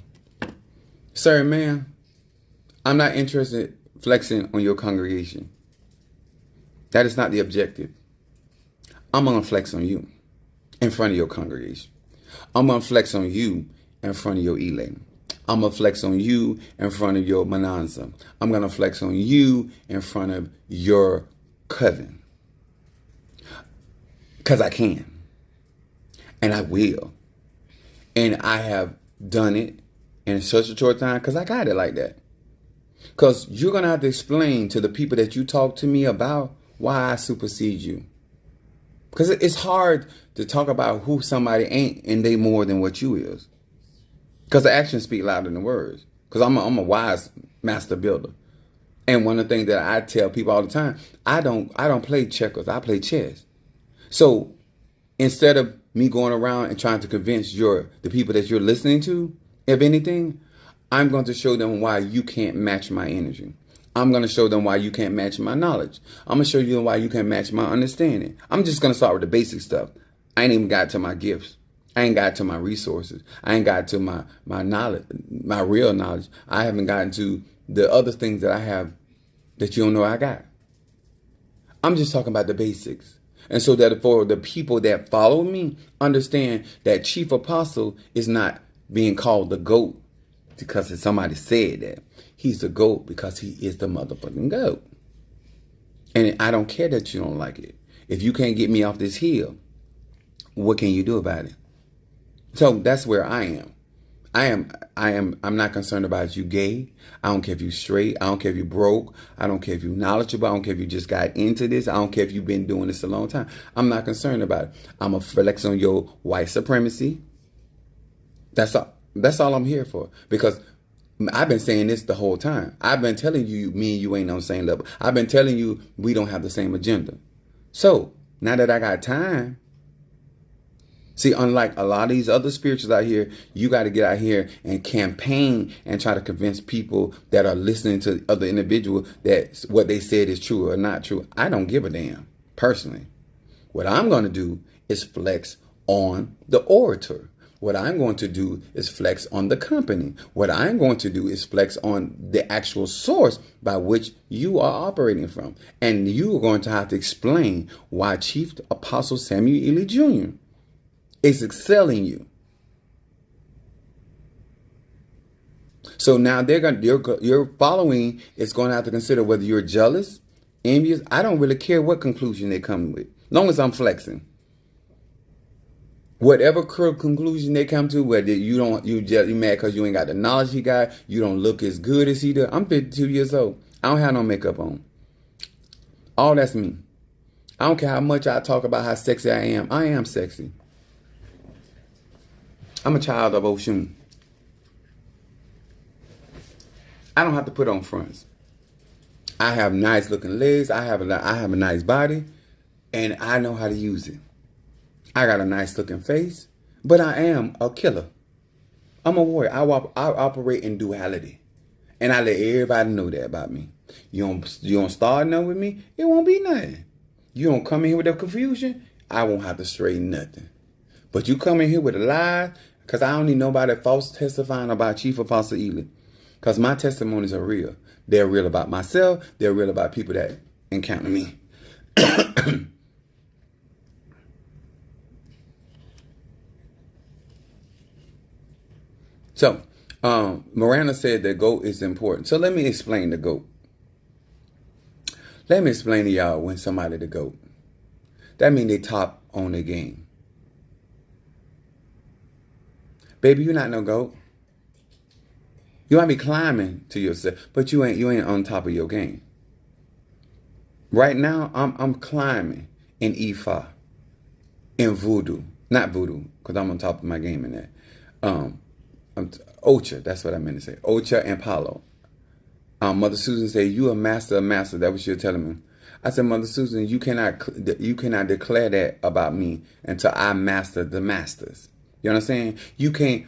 Sir, ma'am, I'm not interested in flexing on your congregation. That is not the objective. I'm going to flex on you in front of your congregation. I'm going to flex on you in front of your Ely. I'm going to flex on you in front of your Mananza. I'm going to flex on you in front of your coven. Because I can. And I will. And I have done it in such a short time because I got it like that. Because you're going to have to explain to the people that you talk to me about why I supersede you. Because it's hard to talk about who somebody ain't and they more than what you is. Because the actions speak louder than the words. Because I'm a wise master builder. And one of the things that I tell people all the time, I don't play checkers, I play chess. So instead of me going around and trying to convince the people that you're listening to, if anything, I'm going to show them why you can't match my energy. I'm going to show them why you can't match my knowledge. I'm going to show you why you can't match my understanding. I'm just going to start with the basic stuff. I ain't even got to my gifts. I ain't got to my resources. I ain't got to my knowledge, my real knowledge. I haven't gotten to the other things that I have that you don't know I got. I'm just talking about the basics. And so that for the people that follow me, understand that Chief Apostle is not being called the GOAT because somebody said that. He's the GOAT because he is the motherfucking GOAT. And I don't care that you don't like it. If you can't get me off this hill, what can you do about it? So that's where I am. I'm not concerned about you gay. I don't care if you straight. I don't care if you broke. I don't care if you knowledgeable. I don't care if you just got into this. I don't care if you've been doing this a long time. I'm not concerned about it. I'm a flex on your white supremacy. That's all I'm here for. Because I've been saying this the whole time. I've been telling you, me and you ain't on the same level. I've been telling you we don't have the same agenda. So now that I got time, see, unlike a lot of these other spirituals out here, you got to get out here and campaign and try to convince people that are listening to other individuals that what they said is true or not true. I don't give a damn, personally. What I'm going to do is flex on the orator. What I'm going to do is flex on the company. What I'm going to do is flex on the actual source by which you are operating from. And you are going to have to explain why Chief Apostle Samuel Ely Jr. is excelling you. So now your following is going to have to consider whether you're jealous, envious. I don't really care what conclusion they come with, as long as I'm flexing. Whatever conclusion they come to, whether you mad because you ain't got the knowledge he got, you don't look as good as he does. I'm 52 years old. I don't have no makeup on. All that's me. I don't care how much I talk about how sexy I am. I am sexy. I'm a child of Oshun. I don't have to put on fronts. I have nice looking legs. I have a nice body, and I know how to use it. I got a nice looking face, but I am a killer. I'm a warrior. I operate in duality, and I let everybody know that about me. You don't start nothing with me, it won't be nothing. You don't come in here with the confusion, I won't have to straighten nothing. But you come in here with a lie, because I don't need nobody false testifying about Chief Apostle Ely. Because my testimonies are real. They're real about myself. They're real about people that encounter me. So, Miranda said that GOAT is important. So let me explain the GOAT. Let me explain to y'all when somebody the GOAT. That means they top on the game. Baby, you're not no GOAT. You might be climbing to yourself, but you ain't on top of your game. Right now, I'm climbing in Ifa, in voodoo. Not voodoo, because I'm on top of my game in that. Ocha, that's what I meant to say. Ocha and Palo. Mother Susan said, "You a master of master." That was she telling me. I said, Mother Susan, you cannot declare that about me until I master the masters. You understand? You can't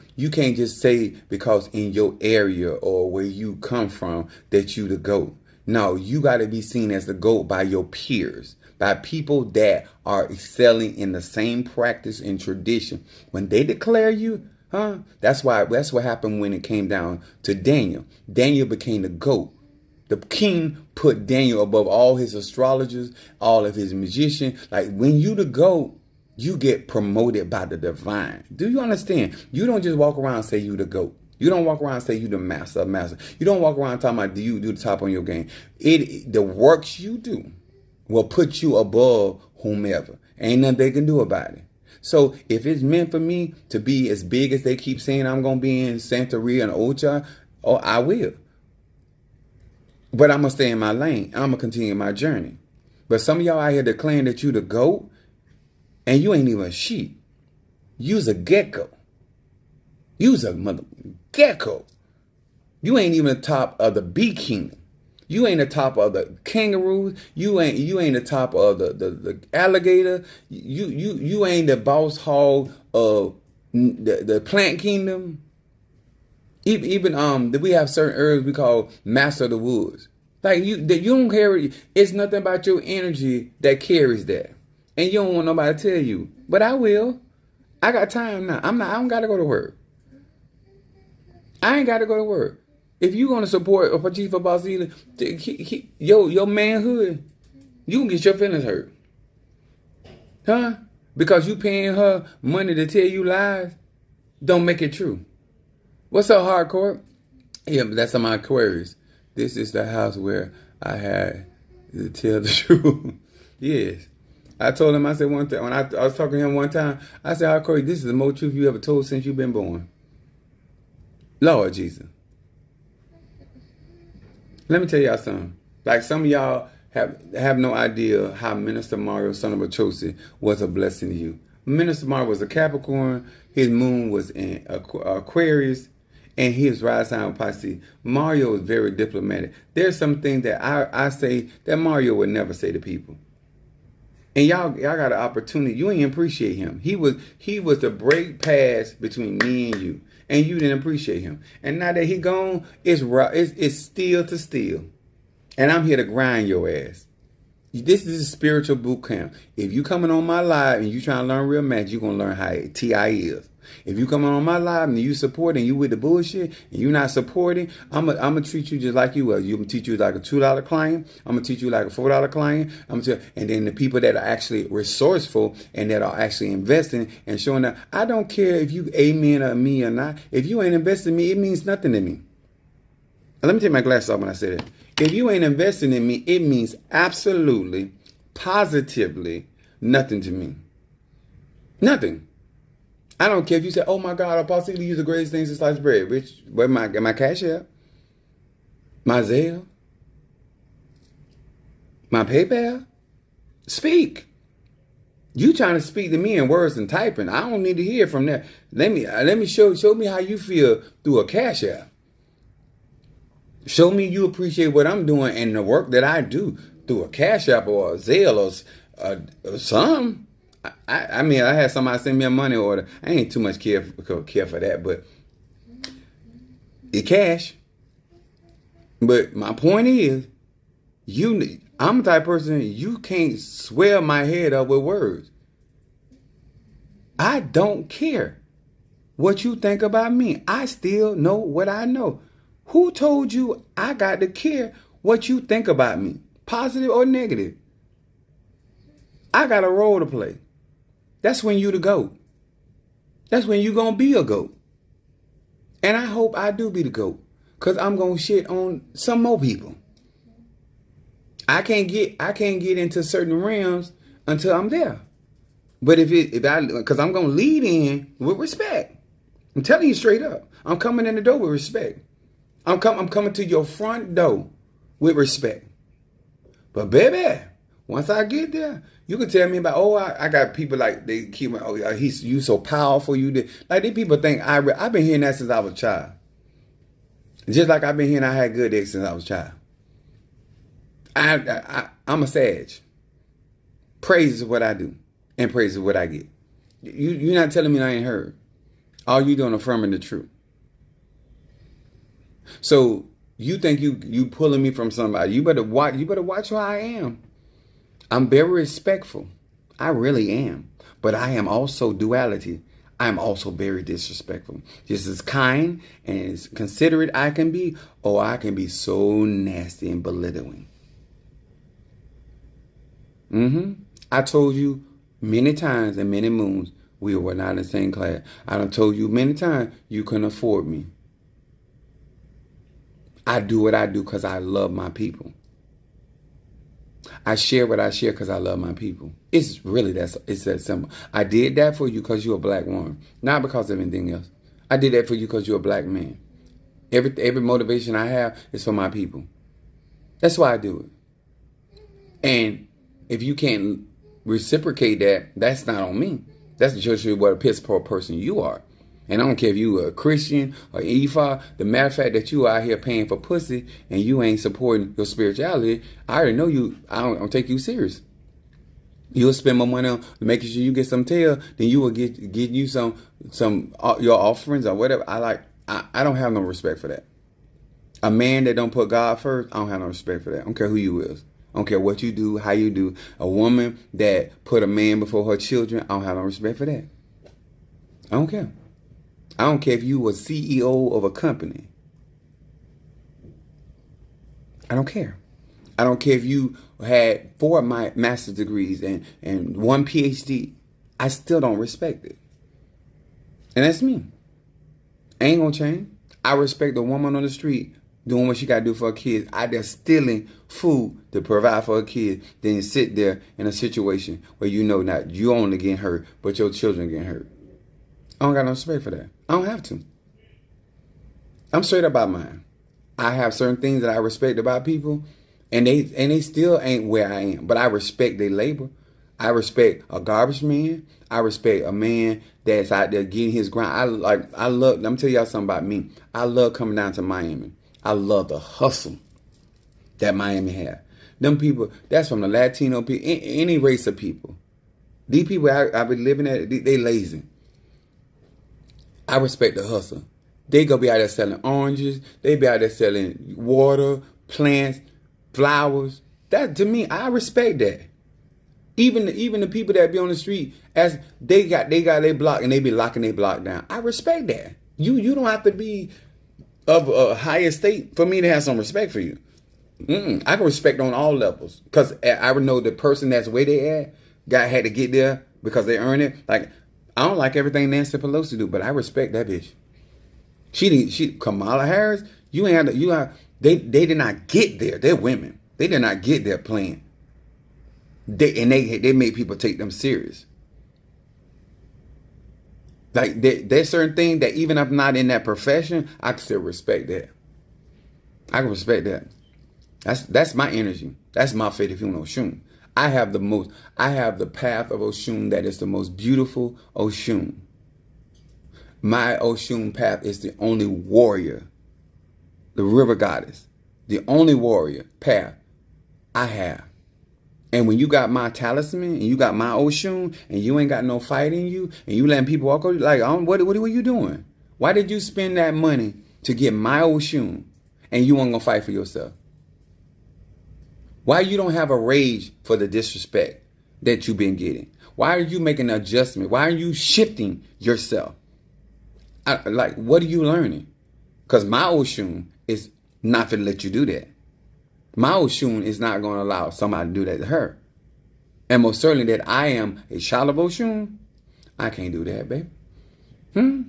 just say because in your area or where you come from that you the GOAT. No, you got to be seen as the GOAT by your peers, by people that are excelling in the same practice and tradition. When they declare you, that's what happened when it came down to Daniel. Daniel became the GOAT. The king put Daniel above all his astrologers, all of his magicians. Like when you the GOAT, you get promoted by the divine. Do you understand? You don't just walk around and say you the GOAT. You don't walk around and say you the master of master. You don't walk around talking about do you do the top on your game. The works you do will put you above whomever. Ain't nothing they can do about it. So if it's meant for me to be as big as they keep saying I'm going to be in Santeria and Ocha, I will. But I'm going to stay in my lane. I'm going to continue my journey. But some of y'all out here declaring that you the GOAT, and you ain't even a sheep. You's a gecko. You's a mother gecko. You ain't even the top of the bee kingdom. You ain't the top of the kangaroos. You ain't the top of the alligator. You ain't the boss hog of the plant kingdom. Even we have certain herbs we call master of the woods. Like you don't carry. It's nothing about your energy that carries that. And you don't want nobody to tell you. But I will. I got time now. I don't got to go to work. I ain't got to go to work. If you going to support a Chief Apostle Ely, your manhood, you can get your feelings hurt. Huh? Because you paying her money to tell you lies, don't make it true. What's up, hardcore? Yeah, but that's on my Aquarius. This is the house where I had to tell the truth. Yes. I told him, I said one time, when I was talking to him one time, I said, "How Corey, this is the most truth you ever told since you've been born." Lord Jesus. Let me tell y'all something. Like some of y'all have no idea how Minister Mario, son of Achosi, was a blessing to you. Minister Mario was a Capricorn. His moon was in Aquarius. And his rising sign Pisces. Mario is very diplomatic. There's some things that I say that Mario would never say to people. And y'all got an opportunity. You ain't appreciate him. He was the break pass between me and you. And you didn't appreciate him. And now that he gone, it's steel to steel. And I'm here to grind your ass. This is a spiritual boot camp. If you coming on my live and you trying to learn real magic, you're going to learn how T.I. is. If you coming on my live and you supporting, you with the bullshit, and you not supporting, I'm gonna treat you just like you was. I'm gonna teach you like a $2 client. I'm gonna teach you like a $4 client. And then the people that are actually resourceful and that are actually investing and showing that I don't care if you amen or me or not. If you ain't investing in me, it means nothing to me. Let me take my glasses off when I say that. If you ain't investing in me, it means absolutely, positively nothing to me. Nothing. I don't care if you say, "Oh my God, Apostle Ely, you the greatest things to slice bread." Which, where my cash app? My Zelle? My PayPal? Speak. You trying to speak to me in words and typing. I don't need to hear from that. Let me show me how you feel through a Cash App. Show me you appreciate what I'm doing and the work that I do through a Cash App or a Zelle or some. I mean, I had somebody send me a money order. I ain't too much care for that, but it cash. But my point is, I'm the type of person, you can't swell my head up with words. I don't care what you think about me. I still know what I know. Who told you I got to care what you think about me, positive or negative? I got a role to play. That's when you the GOAT. That's when you gonna be a GOAT. And I hope I do be the GOAT, because I'm gonna shit on some more people. I can't get into certain realms until I'm there. But because I'm gonna lead in with respect. I'm telling you straight up. I'm coming in the door with respect. I'm coming to your front door with respect. But baby, once I get there, you can tell me about, I got people like, they keep, you so powerful, like these people think I've been hearing that since I was a child. Just like I've been hearing I had good days since I was a child. I'm a sage. Praise is what I do, and praise is what I get. You're not telling me I ain't heard. All you doing affirming the truth. So you think you pulling me from somebody? You better watch who I am. I'm very respectful. I really am. But I am also duality. I'm also very disrespectful. Just as kind and as considerate I can be, or I can be so nasty and belittling. I told you many times and many moons we were not in the same class. I done told you many times you couldn't afford me. I do what I do because I love my people. I share what I share because I love my people. It's that simple. I did that for you because you're a black woman, not because of anything else. I did that for you because you're a black man. Every motivation I have is for my people. That's why I do it. And if you can't reciprocate that, that's not on me. That's just what a piss poor person you are. And I don't care if you a Christian or Ephah. The matter of fact that you out here paying for pussy and you ain't supporting your spirituality, I already know you. I don't take you serious. You'll spend more money on making sure you get some tail than you will get you some your offerings or whatever. I don't have no respect for that. A man that don't put God first, I don't have no respect for that. I don't care who you is. I don't care what you do, how you do. A woman that put a man before her children, I don't have no respect for that. I don't care. I don't care if you were CEO of a company. I don't care. I don't care if you had 4 master's degrees and 1 PhD. I still don't respect it. And that's me. I ain't gonna change. I respect a woman on the street doing what she gotta do for her kids. I just stealing food to provide for her kids. Then you sit there in a situation where you know not you only getting hurt, but your children getting hurt. I don't got no respect for that. I don't have to. I'm straight about mine. I have certain things that I respect about people, and they still ain't where I am. But I respect their labor. I respect a garbage man. I respect a man that's out there getting his grind. I love. Let me tell y'all something about me. I love coming down to Miami. I love the hustle that Miami have. Them people, that's from the Latino people, any race of people. These people I been living at, they lazy. I respect the hustle. They gonna be out there selling oranges. They be out there selling water, plants, flowers. That to me, I respect that. Even the people that be on the street, as they got their block and they be locking their block down. I respect that. You don't have to be of a higher state for me to have some respect for you. I can respect on all levels because I would know the person that's where they at had to get there because they earn it. Like I don't like everything Nancy Pelosi do, but I respect that bitch. She Kamala Harris. They did not get there. They're women. They did not get there playing. They make people take them serious. Like there's certain things that even if I'm not in that profession, I can still respect that. I can respect that. That's my energy. That's my faith if you know Oshun. I have the path of Oshun that is the most beautiful Oshun. My Oshun path is the only warrior, the river goddess, the only warrior path I have. And when you got my talisman and you got my Oshun and you ain't got no fight in you and you letting people walk over you, like, what were you doing? Why did you spend that money to get my Oshun and you weren't going to fight for yourself? Why you don't have a rage for the disrespect that you've been getting? Why are you making an adjustment? Why are you shifting yourself? What are you learning? Because my Oshun is not going to let you do that. My Oshun is not going to allow somebody to do that to her. And most certainly that I am a child of Oshun, I can't do that, baby. I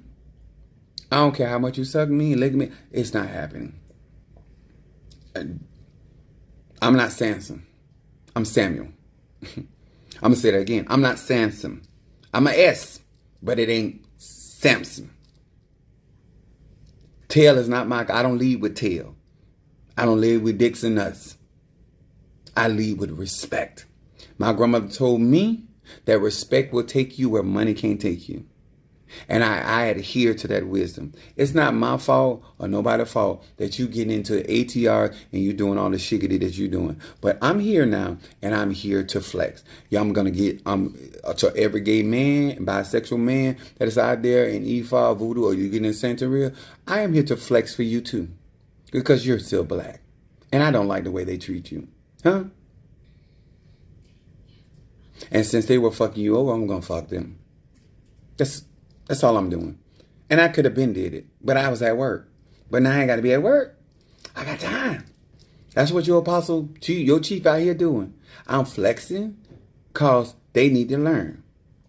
don't care how much you suck me and lick me. It's not happening. I'm not Samson. I'm Samuel. I'm going to say that again. I'm not Samson. I'm an S, but it ain't Samson. Tail is not my... I don't lead with tail. I don't lead with dicks and nuts. I lead with respect. My grandmother told me that respect will take you where money can't take you. And I adhere to that wisdom. It's not my fault or nobody's fault that you get into ATR and you doing all the shiggity that you're doing. But I'm here now and I'm here to flex. Yeah, I'm going to get to every gay man, bisexual man that is out there in Ifa, Voodoo, or you get in Santeria. I am here to flex for you too. Because you're still black. And I don't like the way they treat you. Huh? And since they were fucking you over, I'm going to fuck them. That's all I'm doing. And I could have been did it. But I was at work. But now I ain't got to be at work. I got time. That's what your apostle, your chief out here doing. I'm flexing because they need to learn.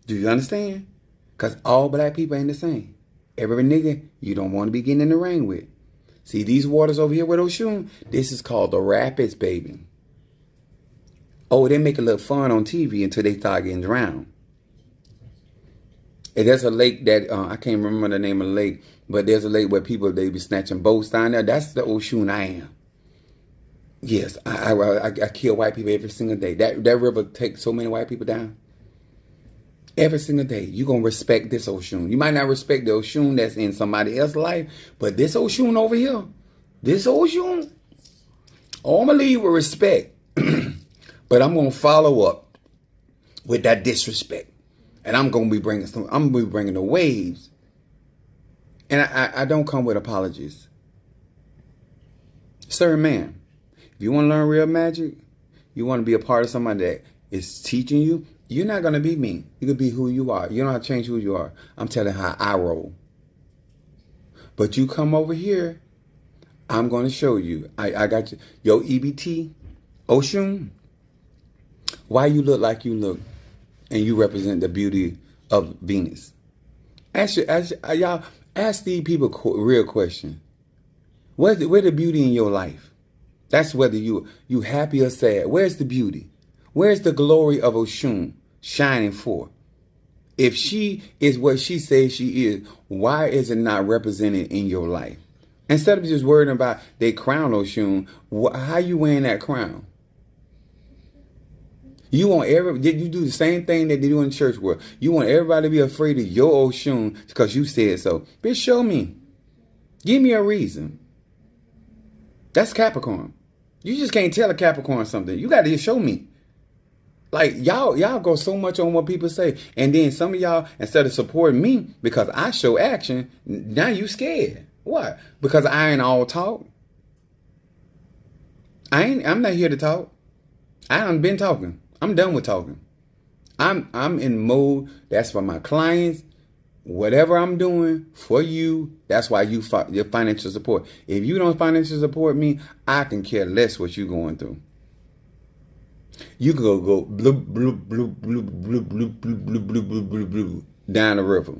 Do you understand? Because all black people ain't the same. Every nigga you don't want to be getting in the ring with. See, these waters over here with Oshun, this is called the rapids, baby. Oh, they make it look fun on TV until they start getting drowned. And there's a lake that, I can't remember the name of the lake, but there's a lake where people, they be snatching boats down there. That's the Oshun I am. Yes, I kill white people every single day. That river takes so many white people down. Every single day, you're going to respect this Oshun. You might not respect the Oshun that's in somebody else's life, but this Oshun over here, this Oshun, I'm going to leave with respect. But I'm going to follow up with that disrespect. And I'm going to be bringing the waves. And I don't come with apologies. Sir, man, if you want to learn real magic, you want to be a part of somebody that is teaching you, you're not going to be me. You can be who you are. You don't have to change who you are. I'm telling how I roll. But you come over here, I'm going to show you. I got you. Yo, EBT, Oshun, why you look like you look and you represent the beauty of Venus. Y'all, ask these people real question. Where's the beauty in your life? That's whether you happy or sad. Where's the beauty? Where's the glory of Oshun shining for? If she is what she says she is, why is it not represented in your life? Instead of just worrying about they crown Oshun, how you wearing that crown? You do the same thing that they do in the church world. You want everybody to be afraid of your Oshun because you said so. Bitch, show me. Give me a reason. That's Capricorn. You just can't tell a Capricorn something. You got to show me. Like, y'all go so much on what people say. And then some of y'all, instead of supporting me because I show action, now you scared. What? Because I ain't all talk. I'm not here to talk. I done been talking. I'm done with talking. I'm in mode. That's for my clients. Whatever I'm doing for you, that's why your financial support. If you don't financially support me, I can care less what you're going through. You can go bloop, bloop, bloop, bloop, bloop, bloop, bloop, bloop, bloop, bloop, bloop, bloop, down the river.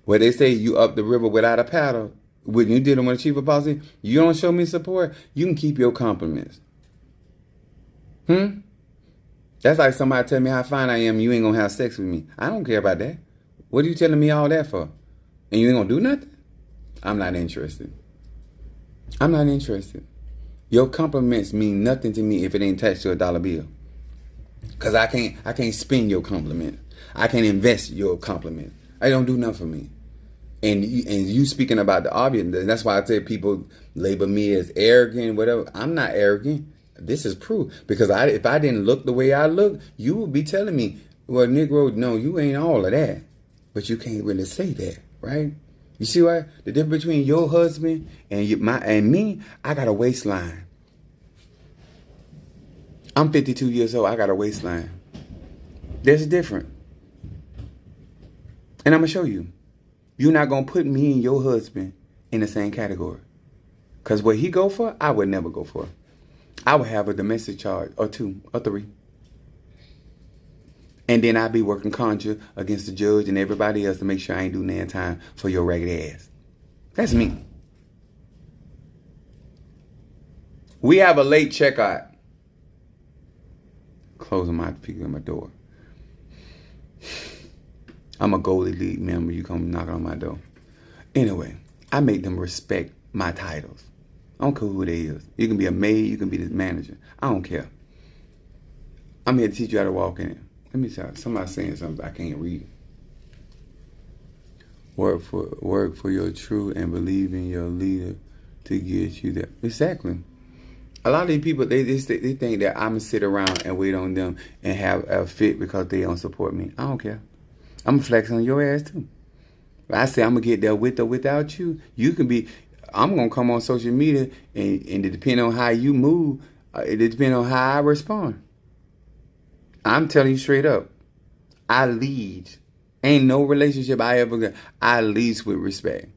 Where they say you up the river without a paddle. When you did it with a chief apostle, you don't show me support, you can keep your compliments. That's like somebody tell me how fine I am and you ain't gonna have sex with me. I don't care about that. What are you telling me all that for? And you ain't gonna do nothing? I'm not interested. I'm not interested. Your compliments mean nothing to me if it ain't attached to a dollar bill. Cause I can't spend your compliment. I can't invest your compliment. I don't do nothing for me. And you speaking about the obvious. That's why I say people label me as arrogant, whatever. I'm not arrogant. This is proof. Because if I didn't look the way I look, you would be telling me, well, Negro, no, you ain't all of that. But you can't really say that, right? You see what? The difference between your husband and me, I got a waistline. I'm 52 years old. I got a waistline. There's a difference. And I'm going to show you. You're not going to put me and your husband in the same category. Because what he go for, I would never go for. I would have a domestic charge or 2 or 3. And then I'd be working conjure against the judge and everybody else to make sure I ain't doing any time for your ragged ass. That's me. We have a late checkout. Closing my people at my door. I'm a Gold Elite member. You come knocking on my door. Anyway, I make them respect my titles. I don't care who they is. You can be a maid. You can be the manager. I don't care. I'm here to teach you how to walk in it. Let me tell you. Somebody saying something I can't read. Work for your truth and believe in your leader to get you there. Exactly. A lot of these people, they think that I'm going to sit around and wait on them and have a fit because they don't support me. I don't care. I'm going to flex on your ass too. I say I'm going to get there with or without you. You can be, I'm going to come on social media and it depends on how you move. It depends on how I respond. I'm telling you straight up. I lead. Ain't no relationship I ever got. I lead with respect.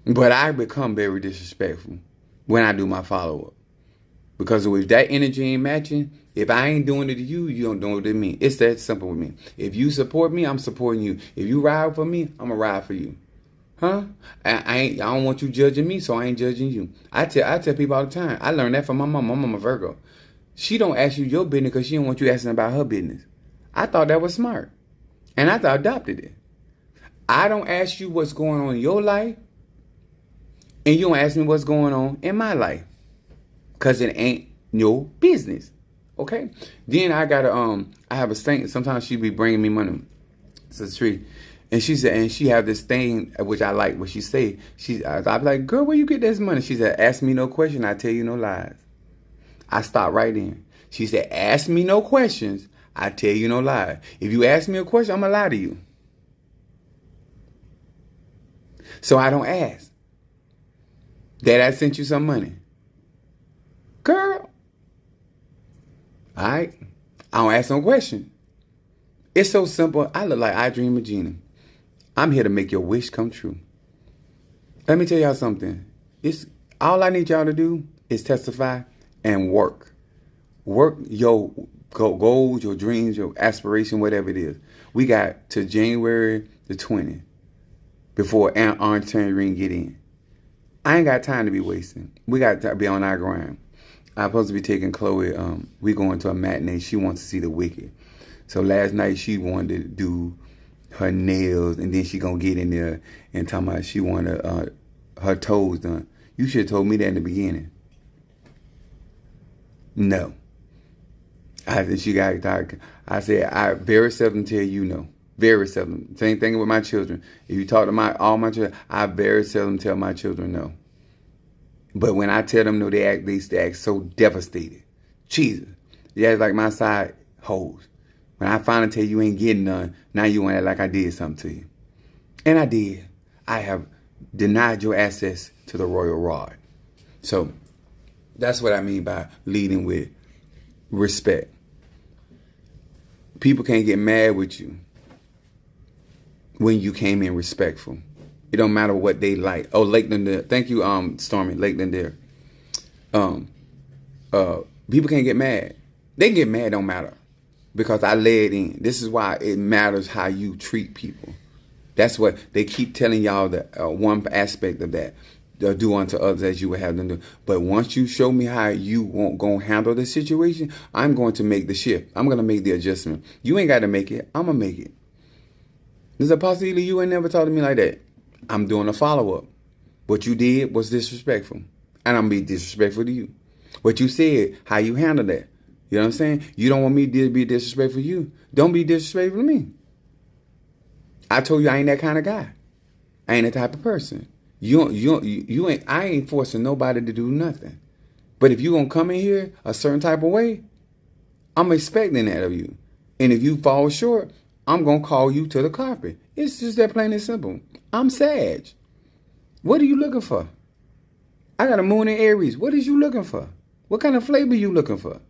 But I become very disrespectful when I do my follow-up. Because if that energy ain't matching, if I ain't doing it to you, you don't do it to me. It's that simple with me. If you support me, I'm supporting you. If you ride for me, I'm going to ride for you. Huh? I don't want you judging me, so I ain't judging you. I tell people all the time. I learned that from my mom. My mama Virgo. She don't ask you your business because she don't want you asking about her business. I thought that was smart. And I adopted it. I don't ask you what's going on in your life. And you don't ask me what's going on in my life. Because it ain't your business. Okay? Then I got I have a saint. Sometimes she be bringing me money. It's a tree. And she said, and she have this thing, which I like what she say. I be like, girl, where you get this money? She said, ask me no question. I tell you no lies. I stopped right in. She said, ask me no questions. I tell you no lies. If you ask me a question, I'm going to lie to you. So I don't ask. Dad, I sent you some money. Girl. All right. I don't ask no question. It's so simple. I look like I Dream of Gina. I'm here to make your wish come true. Let me tell y'all something. It's all I need y'all to do is testify and work. Work your goals, your dreams, your aspiration, whatever it is. We got to January the 20th before Orange Tangerine get in. I ain't got time to be wasting. We got to be on our grind. I'm supposed to be taking Chloe. We going to a matinee. She wants to see The Wicked. So last night she wanted to do her nails, and then she gonna get in there and talking about she wanted her toes done. You should have told me that in the beginning. No. I said I very seldom tell you no. Very seldom. Same thing with my children. If you talk to all my children, I very seldom tell my children no. But when I tell them no, they act so devastated. Jesus. They act like my side hoes. When I finally tell you ain't getting none, now you want to act like I did something to you. And I did. I have denied your access to the royal rod. So that's what I mean by leading with respect. People can't get mad with you when you came in respectful. It don't matter what they like. Oh, Lakeland there. Thank you, Stormy. Lakeland there. People can't get mad. They can get mad, don't matter. Because I led in. This is why it matters how you treat people. That's what they keep telling y'all, that one aspect of that. Do unto others as you would have them do. But once you show me how you won't go handle the situation, I'm going to make the shift. I'm going to make the adjustment. You ain't got to make it. I'm going to make it. There's a possibility you ain't never talked to me like that. I'm doing a follow-up. What you did was disrespectful. And I'm going to be disrespectful to you. What you said, how you handle that. You know what I'm saying? You don't want me to be disrespectful to you. Don't be disrespectful to me. I told you I ain't that kind of guy. I ain't that type of person. You ain't. I ain't forcing nobody to do nothing. But if you gonna come in here a certain type of way, I'm expecting that of you. And if you fall short, I'm gonna call you to the carpet. It's just that plain and simple. I'm Sag. What are you looking for? I got a moon in Aries. What is you looking for? What kind of flavor you looking for?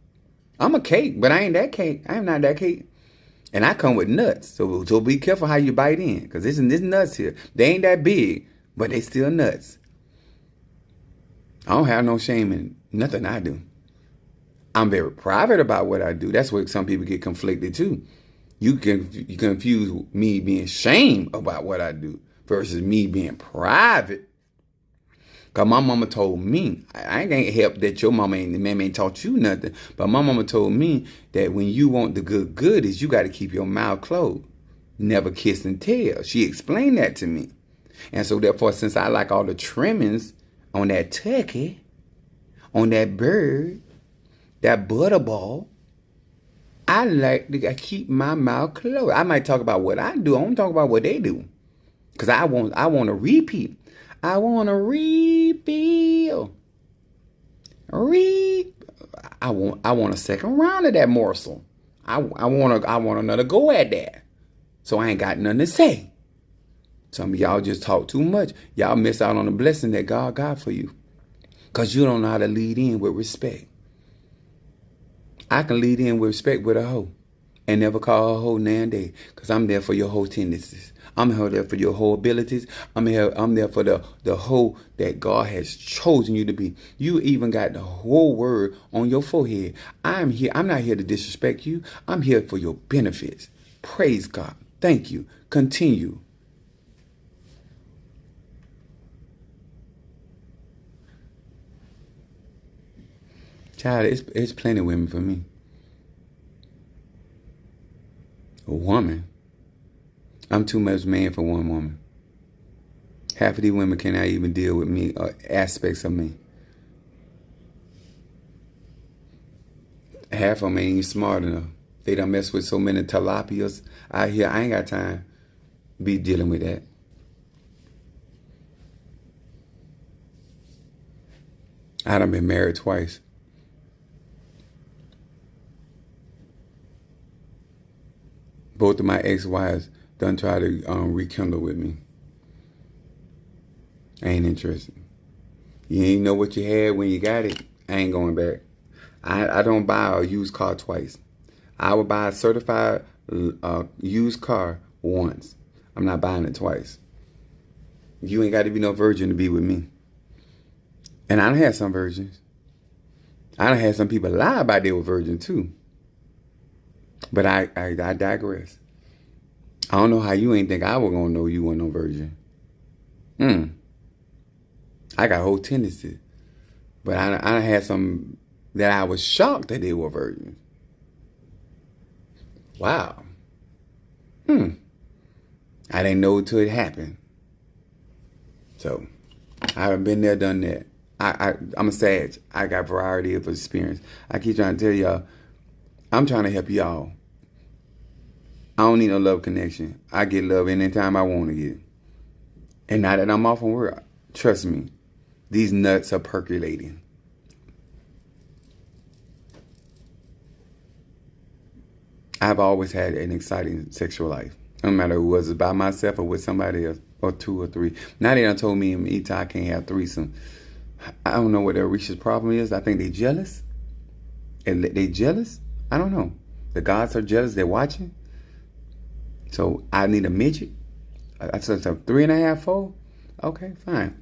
I'm a cake, but I ain't that cake. I am not that cake. And I come with nuts. So be careful how you bite in. Because this nuts here. They ain't that big, but they still nuts. I don't have no shame in nothing I do. I'm very private about what I do. That's where some people get conflicted too. You confuse me being ashamed about what I do versus me being private. Because my mama told me, I ain't help that your mama ain't taught you nothing, but my mama told me that when you want the good is you got to keep your mouth closed. Never kiss and tell. She explained that to me. And so therefore, since I like all the trimmings on that turkey, on that bird, that butterball, I like to keep my mouth closed. I might talk about what I do. I don't talk about what they do. Because I want to repeat. I want to refill. I want a second round of that morsel. I want another go at that. So I ain't got nothing to say. Some of y'all just talk too much. Y'all miss out on the blessing that God got for you. Because you don't know how to lead in with respect. I can lead in with respect with a hoe. And never call her a hoe now and day. Because I'm there for your whole tendencies. I'm there for your whole abilities. I'm there for the whole that God has chosen you to be. You even got the whole word on your forehead. I'm here. I'm not here to disrespect you. I'm here for your benefits. Praise God. Thank you. Continue. Child, it's plenty of women for me. A woman. I'm too much man for one woman. Half of these women cannot even deal with me or aspects of me. Half of them ain't even smart enough. They done mess with so many tilapias out here. I ain't got time to be dealing with that. I done been married twice. Both of my ex-wives done try to rekindle with me. I ain't interested. You ain't know what you had when you got it. I ain't going back. I don't buy a used car twice. I would buy a certified used car once. I'm not buying it twice. You ain't got to be no virgin to be with me. And I done had some virgins. I done had some people lie about they were virgin too. But I digress. I don't know how you ain't think I was going to know you weren't no virgin. I got whole tendencies. But I had some that I was shocked that they were virgins. Wow. I didn't know until it happened. So, I've been there, done that. I'm a Sag. I got variety of experience. I keep trying to tell y'all, I'm trying to help y'all. I don't need no love connection. I get love anytime I want to get it. And now that I'm off from work, trust me, these nuts are percolating. I've always had an exciting sexual life. No matter who was it by myself or with somebody else, or two or three. Now they done told me and Ita I can't have threesome. I don't know what their Risha's problem is. I think they jealous. And they jealous? I don't know. The gods are jealous. They're watching. So I need a midget. I said 3.5, 4. Okay, fine.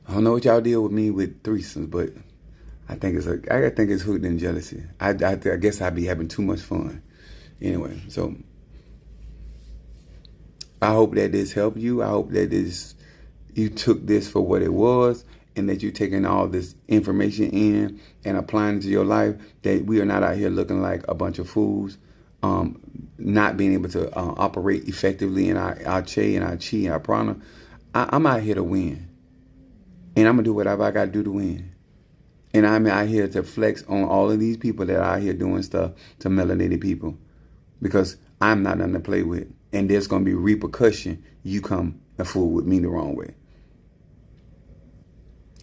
I don't know what y'all deal with me with threesomes, but I think it's hooked in jealousy. I guess I'd be having too much fun. Anyway, so I hope that this helped you. I hope that you took this for what it was, and that you're taking all this information in and applying it to your life, that we are not out here looking like a bunch of fools, not being able to operate effectively in our Che and our Chi and our Prana. I'm out here to win. And I'm going to do whatever I got to do to win. And I'm out here to flex on all of these people that are out here doing stuff to melanated people. Because I'm not nothing to play with. And there's going to be repercussion. You come and fool with me the wrong way.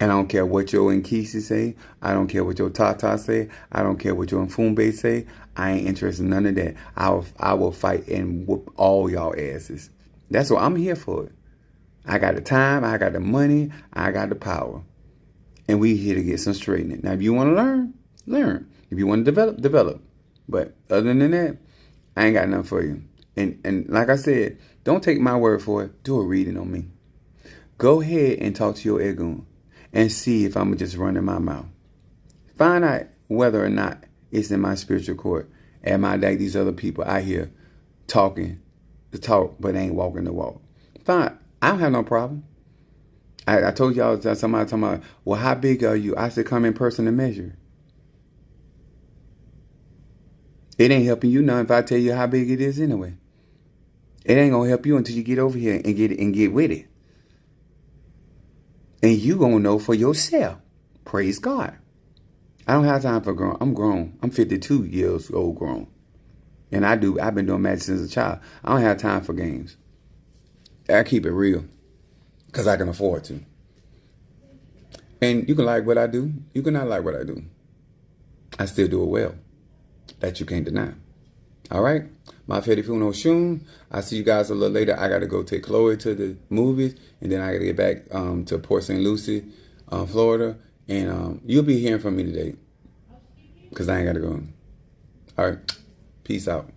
And I don't care what your Nkisi say. I don't care what your Tata say. I don't care what your Mfumbe say. I ain't interested in none of that. I will fight and whoop all y'all asses. That's what I'm here for. I got the time. I got the money. I got the power. And we here to get some straightening. Now, if you want to learn, learn. If you want to develop, develop. But other than that, I ain't got nothing for you. And like I said, don't take my word for it. Do a reading on me. Go ahead and talk to your Egun and see if I'm just running my mouth. Find out whether or not it's in my spiritual court. Am I like these other people out here talking the talk, but ain't walking the walk? Fine. I don't have no problem. I told y'all, somebody talking about, well, how big are you? I said, come in person and measure. It ain't helping you none if I tell you how big it is anyway. It ain't gonna help you until you get over here and get with it. And you gonna know for yourself. Praise God. I don't have time for grown. I'm grown. I'm 52 years old grown. And I've been doing magic since a child. I don't have time for games. I keep it real. Because I can afford to. And you can like what I do. You can not like what I do. I still do it well. That you can't deny. All right? My Fetty Funo Shun. I'll see you guys a little later. I got to go take Chloe to the movies. And then I got to get back to Port St. Lucie, Florida. And you'll be hearing from me today. Because I ain't got to go. All right. Peace out.